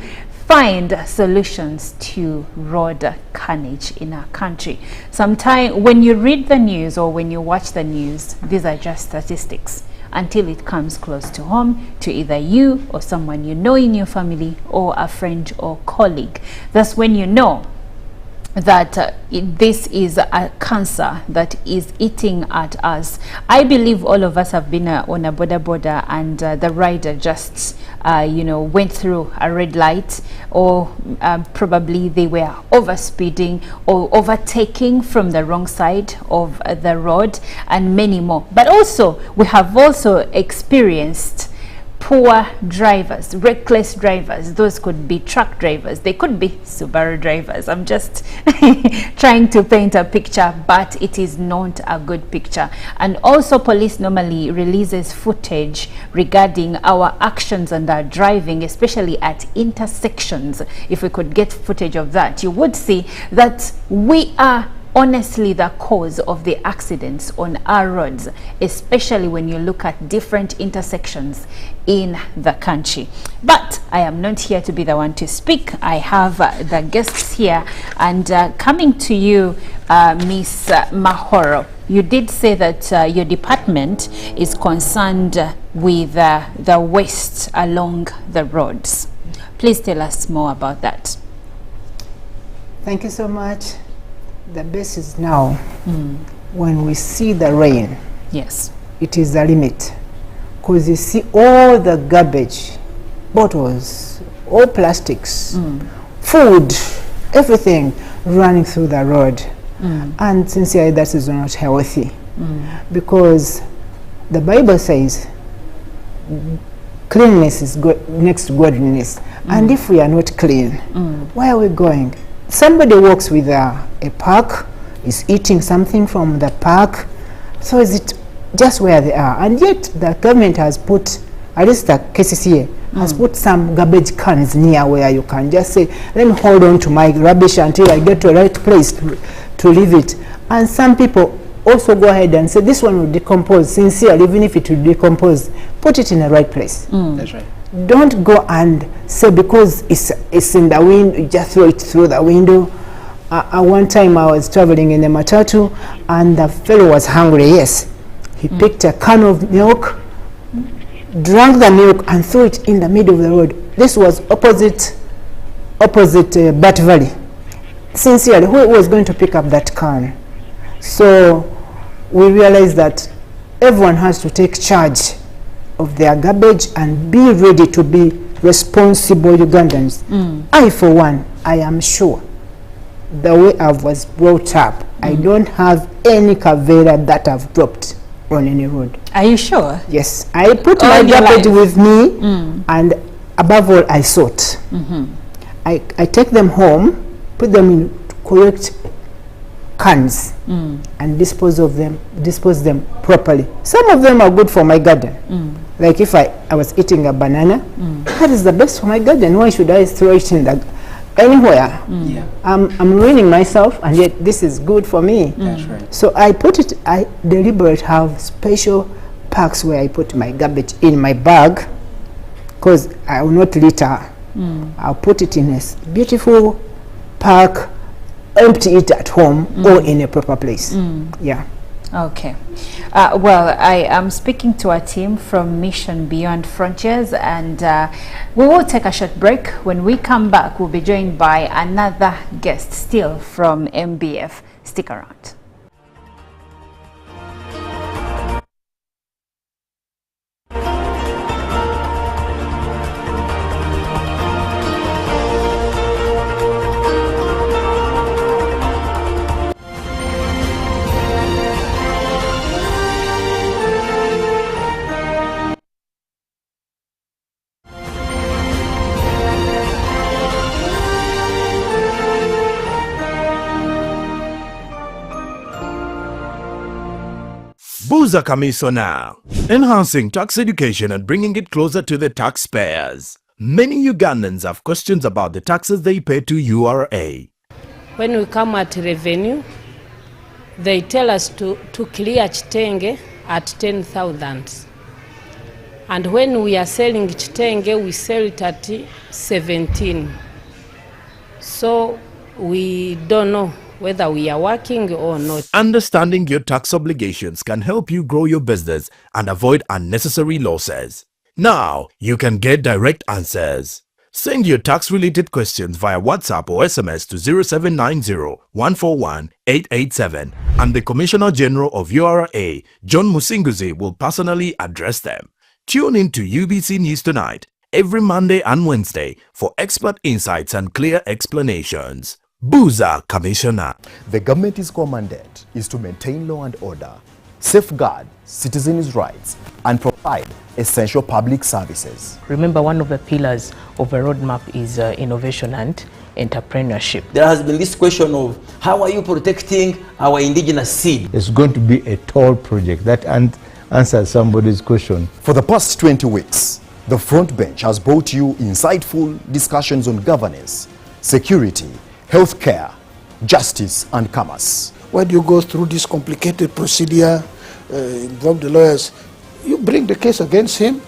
find solutions to road carnage in our country. Sometimes when you read the news or when you watch the news, these are just statistics until it comes close to home to either you or someone you know in your family or a friend or colleague. That's when you know that this is a cancer that is eating at us. I believe all of us have been on a border and the rider just went through a red light, or probably they were overspeeding or overtaking from the wrong side of the road, and many more. But also we have also experienced poor drivers, reckless drivers. Those could be truck drivers, they could be Subaru drivers. I'm just trying to paint a picture, but it is not a good picture. And also police normally releases footage regarding our actions and our driving, especially at intersections. If we could get footage of that, you would see that we are honestly the cause of the accidents on our roads, especially when you look at different intersections in the country. But I am not here to be the one to speak. I have the guests here, and coming to you, Miss Mahoro, you did say that your department is concerned with the waste along the roads. Please tell us more about that. Thank you so much. The basis now, when we see the rain, yes, it is the limit, because you see all the garbage, bottles, all plastics, food, everything running through the road. And sincerely, that is not healthy, because the Bible says cleanliness is next to godliness. And if we are not clean, where are we going? Somebody walks with a park, is eating something from the park, so is it just where they are? And yet the government has put, at least the KCCA, has put some garbage cans near where you can just say, let me hold on to my rubbish until I get to the right place to leave it. And some people also go ahead and say, this one will decompose. Sincerely, even if it will decompose, put it in the right place. That's right. Don't go and say because it's in the wind, you just throw it through the window. One time I was traveling in a matatu and the fellow was hungry, yes. He picked a can of milk, drank the milk and threw it in the middle of the road. This was opposite Bat Valley. Sincerely, who was going to pick up that can? So we realized that everyone has to take charge of their garbage and be ready to be responsible Ugandans. I, for one, I am sure the way I was brought up, I don't have any kavera that I've dropped on any road. Are you sure? Yes. I put my garbage with me, and above all, I sort. I take them home, put them in correct cans, and dispose them properly. Some of them are good for my garden. Like if I was eating a banana, that is the best for my garden. Why should I throw it in anywhere? I'm ruining myself, and yet this is good for me. That's right. So I deliberately have special packs where I put my garbage in my bag, because I will not litter. I'll put it in a beautiful pack, empty it at home or in a proper place. Yeah. Okay. Well, I am speaking to a team from Mission Beyond Frontiers, and we will take a short break. When we come back, we'll be joined by another guest still from MBF. Stick around. Buza Commissioner, enhancing tax education and bringing it closer to the taxpayers. Many Ugandans have questions about the taxes they pay to URA. When we come at revenue, they tell us to clear chitenge at 10,000. And when we are selling chitenge, we sell it at 17. So we don't know whether we are working or not. Understanding your tax obligations can help you grow your business and avoid unnecessary losses. Now, you can get direct answers. Send your tax-related questions via WhatsApp or SMS to 0790-141-887, and the Commissioner General of URA, John Musinguzi, will personally address them. Tune in to UBC News Tonight every Monday and Wednesday for expert insights and clear explanations. Buza Commissioner. The government's mandate is to maintain law and order, safeguard citizens' rights, and provide essential public services. Remember, one of the pillars of a roadmap is innovation and entrepreneurship. There has been this question of how are you protecting our indigenous seed? It's going to be a tall project. That answers somebody's question. For the past 20 weeks, the front bench has brought you insightful discussions on governance, security, healthcare, justice, and commerce. Why do you go through this complicated procedure, involve the lawyers? You bring the case against him,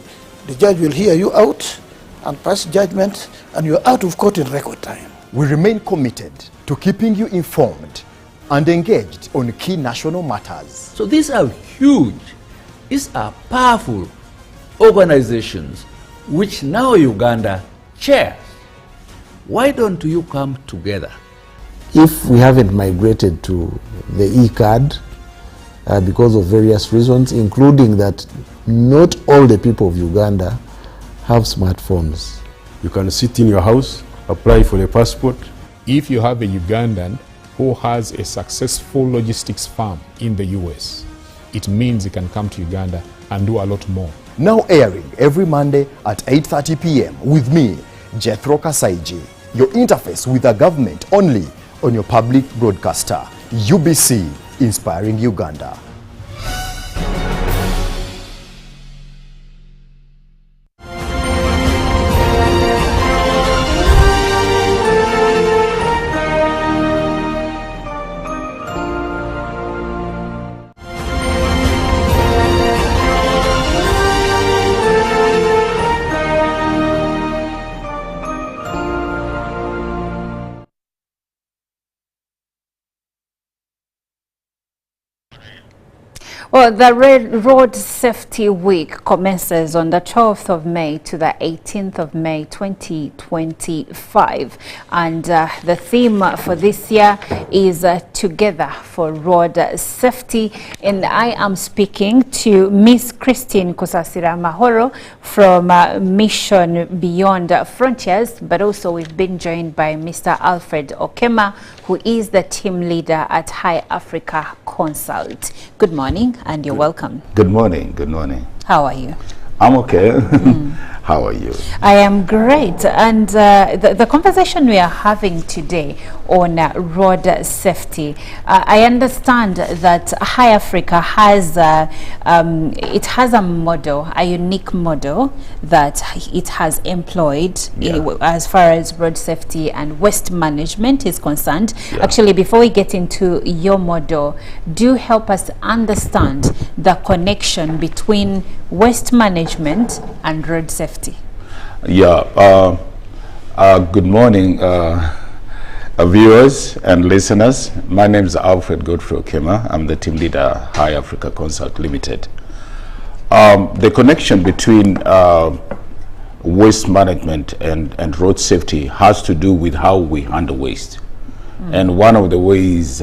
the judge will hear you out and pass judgment, and you're out of court in record time. We remain committed to keeping you informed and engaged on key national matters. So these are huge, these are powerful organizations which now Uganda chairs. Why don't you come together? If we haven't migrated to the e-card because of various reasons, including that not all the people of Uganda have smartphones. You can sit in your house, apply for a passport. If you have a Ugandan who has a successful logistics firm in the US, it means he can come to Uganda and do a lot more. Now airing every Monday at 8:30 p.m. with me, Jethro Kasaiji, your interface with the government only on your public broadcaster, UBC, Inspiring Uganda. Well, the Road Safety Week commences on the 12th of May to the 18th of May 2025. And the theme for this year is Together for Road Safety. And I am speaking to Miss Christine Kusasira Mahoro from Mission Beyond Frontiers, but also we've been joined by Mr. Alfred Okema, who is the team leader at High Africa Consult. Good morning. And you're welcome. Good morning. Good morning. How are you? I'm okay. How are you? I am great. And the conversation we are having today on road safety, I understand that High Africa has it has a model, a unique model that it has employed as far as road safety and waste management is concerned. Actually, before we get into your model, do help us understand the connection between waste management and road safety. Yeah. Good morning, viewers and listeners. My name is Alfred Godfrey Okema. I'm the team leader at High Africa Consult Limited. The connection between waste management and road safety has to do with how we handle waste. And one of the ways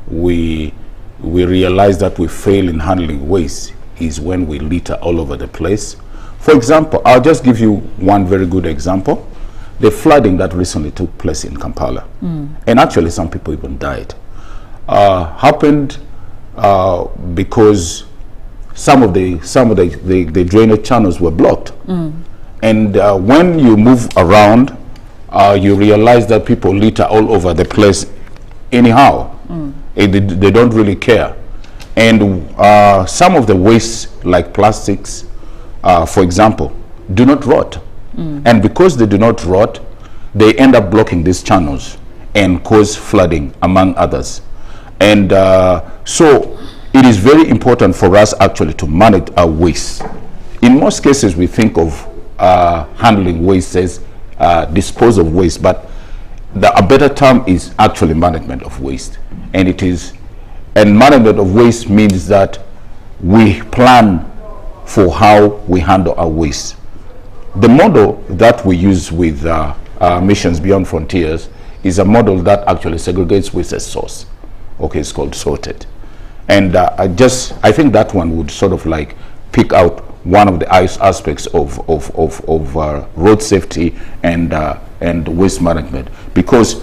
we realize that we fail in handling waste is when we litter all over the place. For example, I'll just give you one very good example. The flooding that recently took place in Kampala, and actually some people even died, happened because some of the drainage channels were blocked. And when you move around, you realize that people litter all over the place anyhow. They don't really care. And some of the waste, like plastics, for example, do not rot. And because they do not rot, they end up blocking these channels and cause flooding, among others. And so it is very important for us actually to manage our waste. In most cases, we think of handling waste as dispose of waste, but a better term is actually management of waste. And management of waste means that we plan for how we handle our waste. The model that we use with Missions Beyond Frontiers is a model that actually segregates waste as source. Okay, it's called sorted. And I think that one would sort of like pick out one of the aspects of road safety and waste management. Because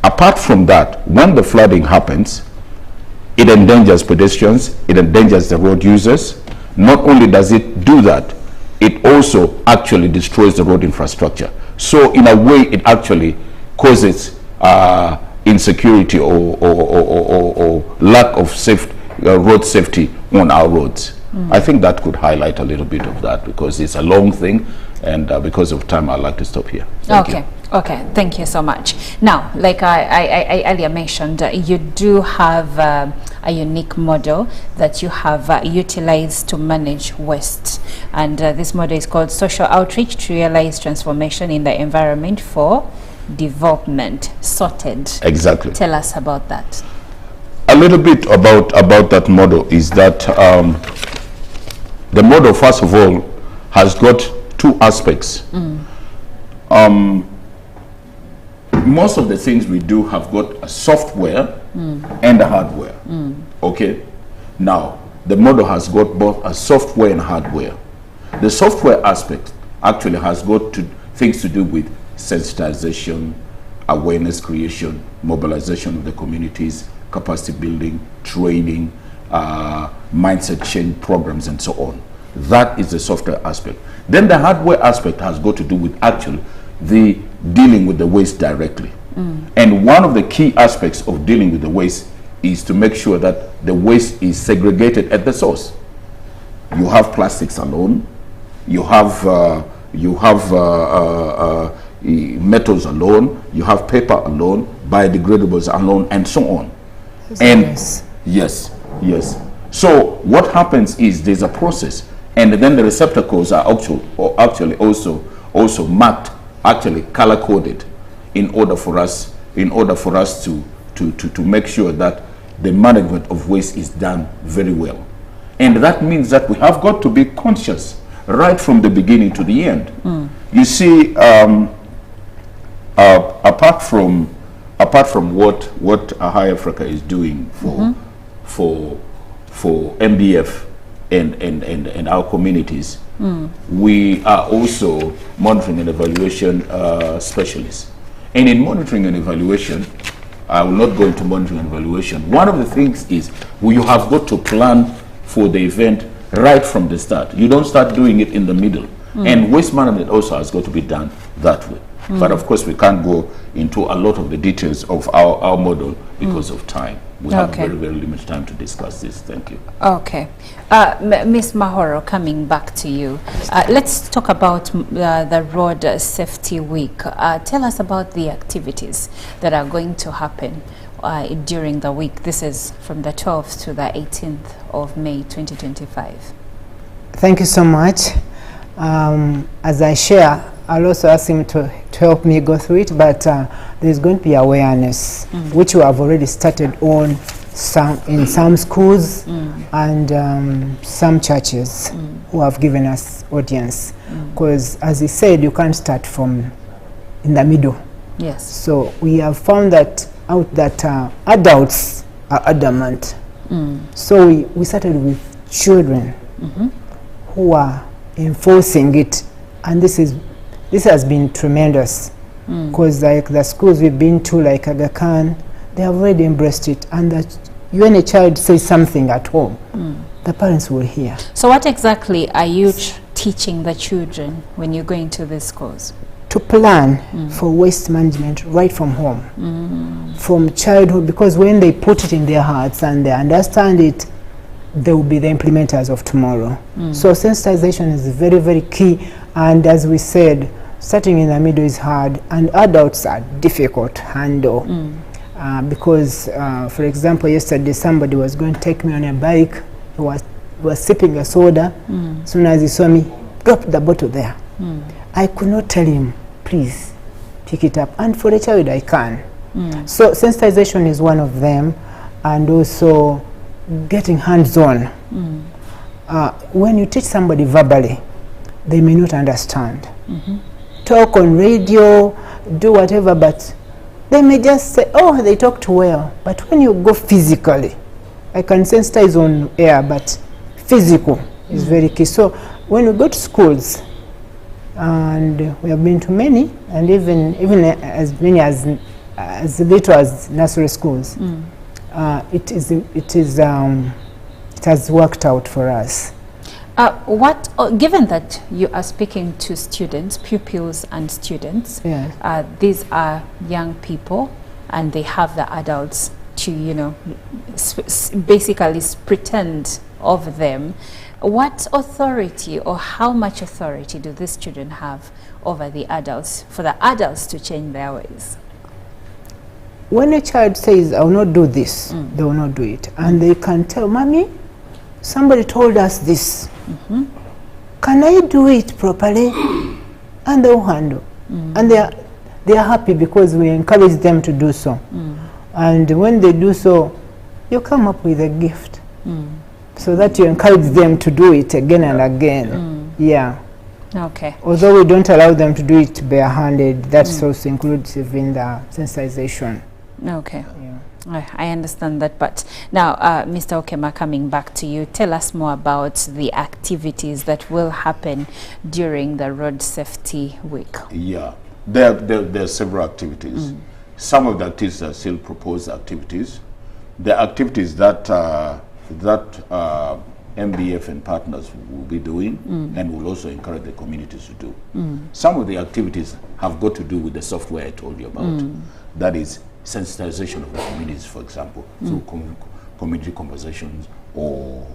apart from that, when the flooding happens, it endangers pedestrians, it endangers the road users. Not only does it do that, it also actually destroys the road infrastructure. So in a way, it actually causes insecurity or lack of road safety on our roads. I think that could highlight a little bit of that because it's a long thing, and because of time, I'd like to stop here. Thank you. Okay, thank you so much. Now, like I earlier mentioned, you do have a unique model that you have utilized to manage waste. And this model is called Social Outreach to Realize Transformation in the Environment for Development, sorted. Exactly. Tell us about that. A little bit about that model is that the model, first of all, has got two aspects. Most of the things we do have got a software and a hardware. Okay. Now, the model has got both a software and hardware. The software aspect actually has got things to do with sensitization, awareness creation, mobilization of the communities, capacity building, training, mindset change programs, and so on. That is the software aspect. Then the hardware aspect has got to do with actually the dealing with the waste directly. And one of the key aspects of dealing with the waste is to make sure that the waste is segregated at the source. You have plastics alone, you have metals alone, you have paper alone, biodegradables alone, and so on. Yes. So what happens is there's a process, and then the receptacles are actually also marked, actually color coded, in order for us to make sure that the management of waste is done very well. And that means that we have got to be conscious right from the beginning to the end. You see, apart from what High Africa is doing for MDF and our communities, we are also monitoring and evaluation specialists. And in monitoring and evaluation, I will not go into monitoring and evaluation. One of the things is you have got to plan for the event right from the start. You don't start doing it in the middle. And waste management also has got to be done that way. But of course, we can't go into a lot of the details of our model because of time. We have very, very limited time to discuss this. Thank you. Okay. Ms. Mahoro, coming back to you. Let's talk about the Road Safety Week. Tell us about the activities that are going to happen during the week. This is from the 12th to the 18th of May 2025. Thank you so much. As I share, I'll also ask him to help me go through it, but there's going to be awareness, which we have already started on in some schools and some churches who have given us audience. Because as he said, you can't start from in the middle. Yes. So we have found that adults are adamant. So we started with children who are enforcing it, and this has been tremendous, because like the schools we've been to, like Aga Khan, they have already embraced it, and that when a child says something at home, the parents will hear. So what exactly are you teaching the children when you're going to these schools? To plan for waste management right from home, from childhood, because when they put it in their hearts and they understand it, they will be the implementers of tomorrow. So sensitization is very, very key. And as we said, starting in the middle is hard, and adults are difficult to handle. Because, for example, yesterday somebody was going to take me on a bike. He was sipping a soda. As soon as he saw me, drop the bottle there. I could not tell him, please pick it up. And for a child, I can. So sensitization is one of them, and also getting hands-on. When you teach somebody verbally, they may not understand. Talk on radio, do whatever, but they may just say, oh, they talked well. But when you go physically, I can sensitize on air, but physical is very key. So when we go to schools, and we have been to many, and even as many as little as nursery schools, it has worked out for us. Given that you are speaking to students, pupils and students, these are young people, and they have the adults to, basically pretend of them. What authority or how much authority do these children have over the adults, for the adults to change their ways? When a child says, I will not do this, they will not do it. And they can tell, Mommy, somebody told us this. Can I do it properly? And they will handle. And they are happy because we encourage them to do so. And when they do so, you come up with a gift. So that you encourage them to do it again and again. Yeah. Okay. Although we don't allow them to do it barehanded, that's also inclusive in the sensitization. Okay. I understand that, but now, Mr. Okema, coming back to you, tell us more about the activities that will happen during the Road Safety Week. Yeah, there are several activities. Some of the activities are still proposed activities. The activities that MBF and partners will be doing and will also encourage the communities to do. Some of the activities have got to do with the software I told you about. That is sensitization of the communities, for example, through community conversations or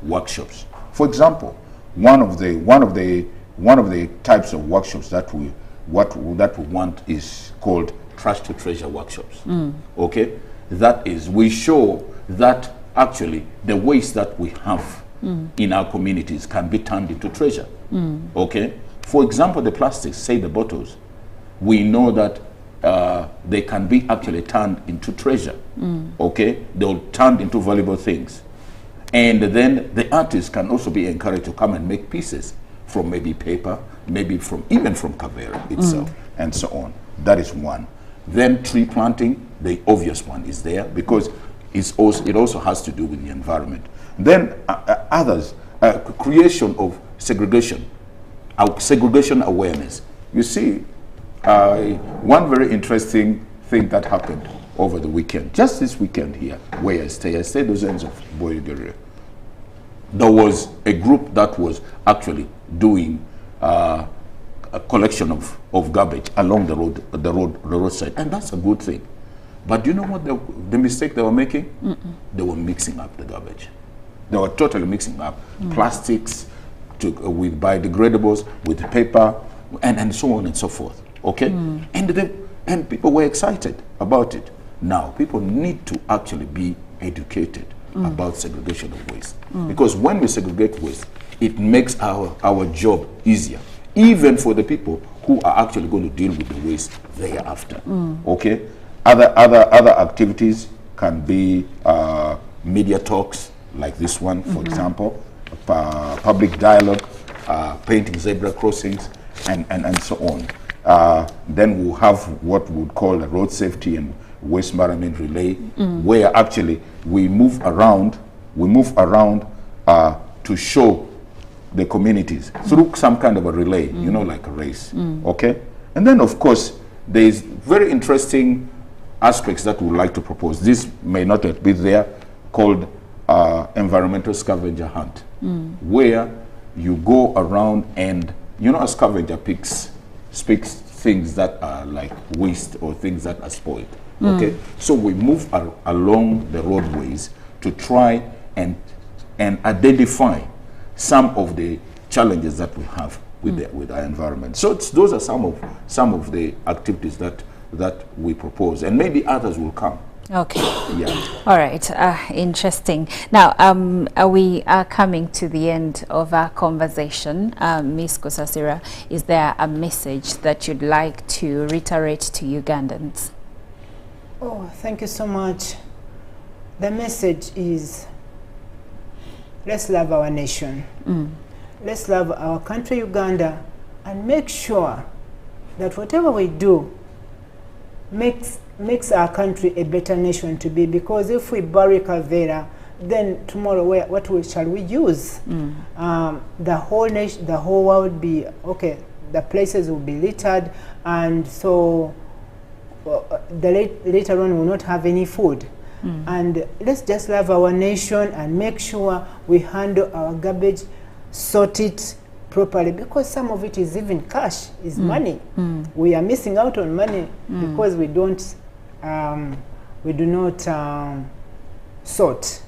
workshops. For example, one of the types of workshops that we want is called trash to treasure workshops. Okay, that is, we show that actually the waste that we have in our communities can be turned into treasure. Okay, for example, the plastics, say the bottles, we know that they can be actually turned into treasure. Okay, they'll turn into valuable things, and then the artists can also be encouraged to come and make pieces from maybe paper, maybe even from Kavera itself, and so on. That is one. Then tree planting, the obvious one is there because it also has to do with the environment. Then others, creation of segregation awareness. You see, one very interesting thing that happened over the weekend, just this weekend here, where I stay those ends of Boyogere. There was a group that was actually doing a collection of garbage along the roadside, and that's a good thing. But do you know what the mistake they were making? They were mixing up the garbage. They were totally mixing up plastics with biodegradables, with paper, and so on and so forth. Okay, and people were excited about it. Now people need to actually be educated about segregation of waste, because when we segregate waste, it makes our job easier, even for the people who are actually going to deal with the waste thereafter. Okay, other activities can be media talks like this one, for example, public dialogue, painting zebra crossings, and so on. Then we'll have what we would call a road safety and waste management relay, where actually we move around to show the communities through some kind of a relay, you know, like a race. Okay, and then of course there is very interesting aspects that we would like to propose. This may not yet be there, called environmental scavenger hunt, where you go around and, you know, a scavenger speaks things that are like waste or things that are spoiled. Okay, so we move along the roadways to try and identify some of the challenges that we have with our environment. So those are some of the activities that we propose, and maybe others will come. Okay. Yeah. All right. Interesting. Now, we are coming to the end of our conversation. Ms. Kusasira, is there a message that you'd like to reiterate to Ugandans? Oh, thank you so much. The message is, let's love our nation. Let's love our country, Uganda, and make sure that whatever we do makes our country a better nation to be, because if we bury Kavera, then tomorrow what shall we use? The whole nation, the whole world be okay. The places will be littered, and so later on we'll not have any food. And let's just love our nation and make sure we handle our garbage, sort it properly, because some of it is even cash, is money. We are missing out on money because we do not sort.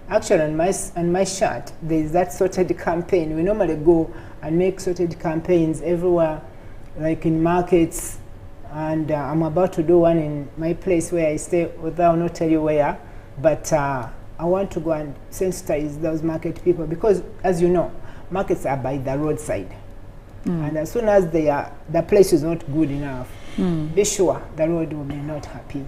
Actually, on my shirt, there is that sorted campaign. We normally go and make sorted campaigns everywhere, like in markets, and I'm about to do one in my place where I stay, although I'll not tell you where, but I want to go and sensitize those market people, because as you know, markets are by the roadside, and as soon as the place is not good enough, be sure the road will be not happy,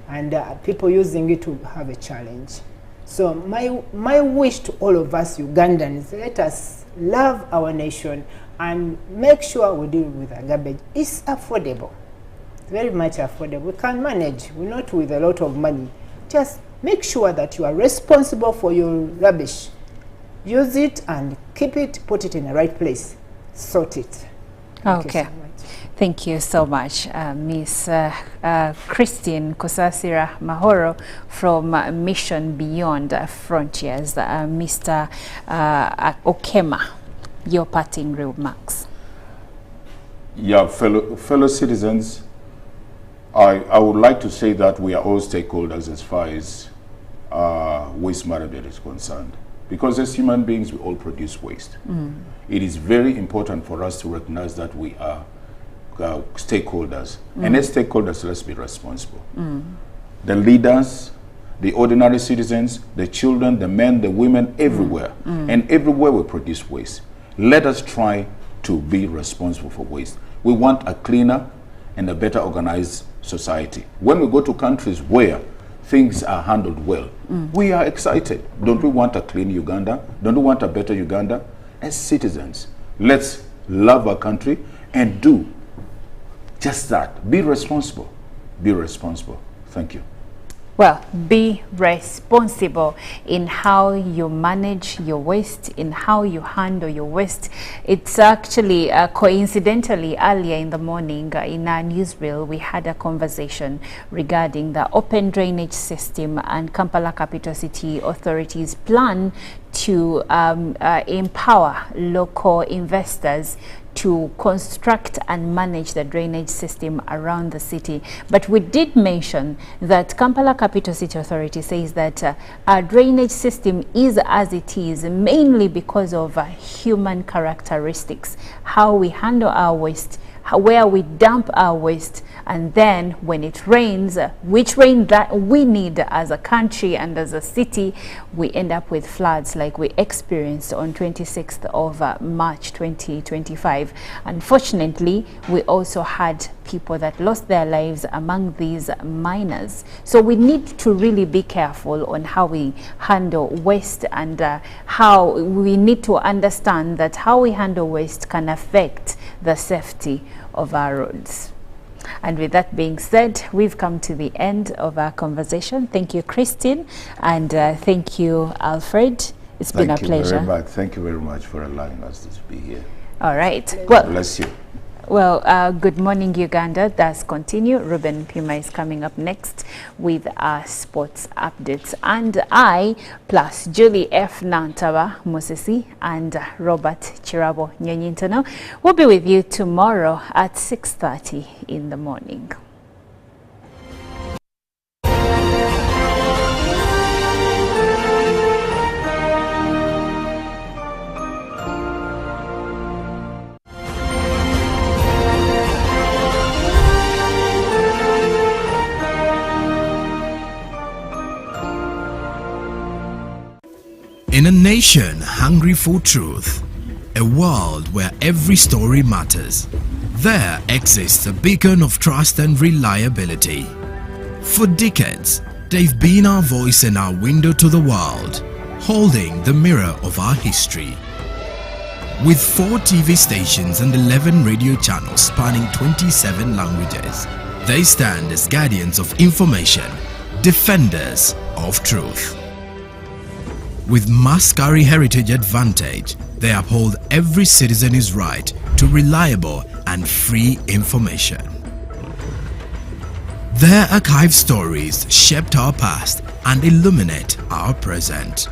and people using it will have a challenge. So my wish to all of us Ugandans, let us love our nation and make sure we deal with our garbage. It's affordable, very much affordable. We can manage. We're not with a lot of money. just make sure that you are responsible for your rubbish. Use it and keep it, put it in the right place, sort it. Okay. Thank you so much, Miss Christine Kosasira Mahoro from Mission Beyond Frontiers. Mr. Okema, your parting remarks. Yeah, fellow citizens, I would like to say that we are all stakeholders as far as waste management is concerned. Because as human beings, we all produce waste. It is very important for us to recognize that we are stakeholders. And as stakeholders, let's be responsible. The leaders, the ordinary citizens, the children, the men, the women, everywhere. And everywhere we produce waste. Let us try to be responsible for waste. We want a cleaner and a better organized society. When we go to countries where things are handled well, we are excited. Don't we want a clean Uganda? Don't we want a better Uganda? As citizens, let's love our country and do just that. Be responsible. Be responsible. Thank you. Well, be responsible in how you manage your waste, in how you handle your waste. It's actually coincidentally earlier in the morning in our newsreel, we had a conversation regarding the open drainage system and Kampala Capital City Authority's plan to empower local investors to construct and manage the drainage system around the city. But we did mention that Kampala Capital City Authority says that our drainage system is as it is mainly because of human characteristics, how we handle our waste, where we dump our waste, and then when it rains, which rain that we need as a country and as a city, we end up with floods like we experienced on 26th of March 2025. Unfortunately, we also had people that lost their lives among these miners. So we need to really be careful on how we handle waste, and how we need to understand that how we handle waste can affect the safety of our roads. And with that being said, we've come to the end of our conversation. Thank you, Christine, and thank you, Alfred. It's been a pleasure. Thank you very much for allowing us to be here. All right. Well, bless you. Well, Good Morning Uganda does continue. Ruben Pima is coming up next with our sports updates. And I, plus Julie F. Nantaba Musisi and Robert Chirabo Nyonyintono, will be with you tomorrow at 6:30 in the morning. In a nation hungry for truth, a world where every story matters, there exists a beacon of trust and reliability. For decades, they've been our voice and our window to the world, holding the mirror of our history. With 4 TV stations and 11 radio channels spanning 27 languages, they stand as guardians of information, defenders of truth. With Mascari Heritage Advantage, they uphold every citizen's right to reliable and free information. Their archive stories shaped our past and illuminate our present.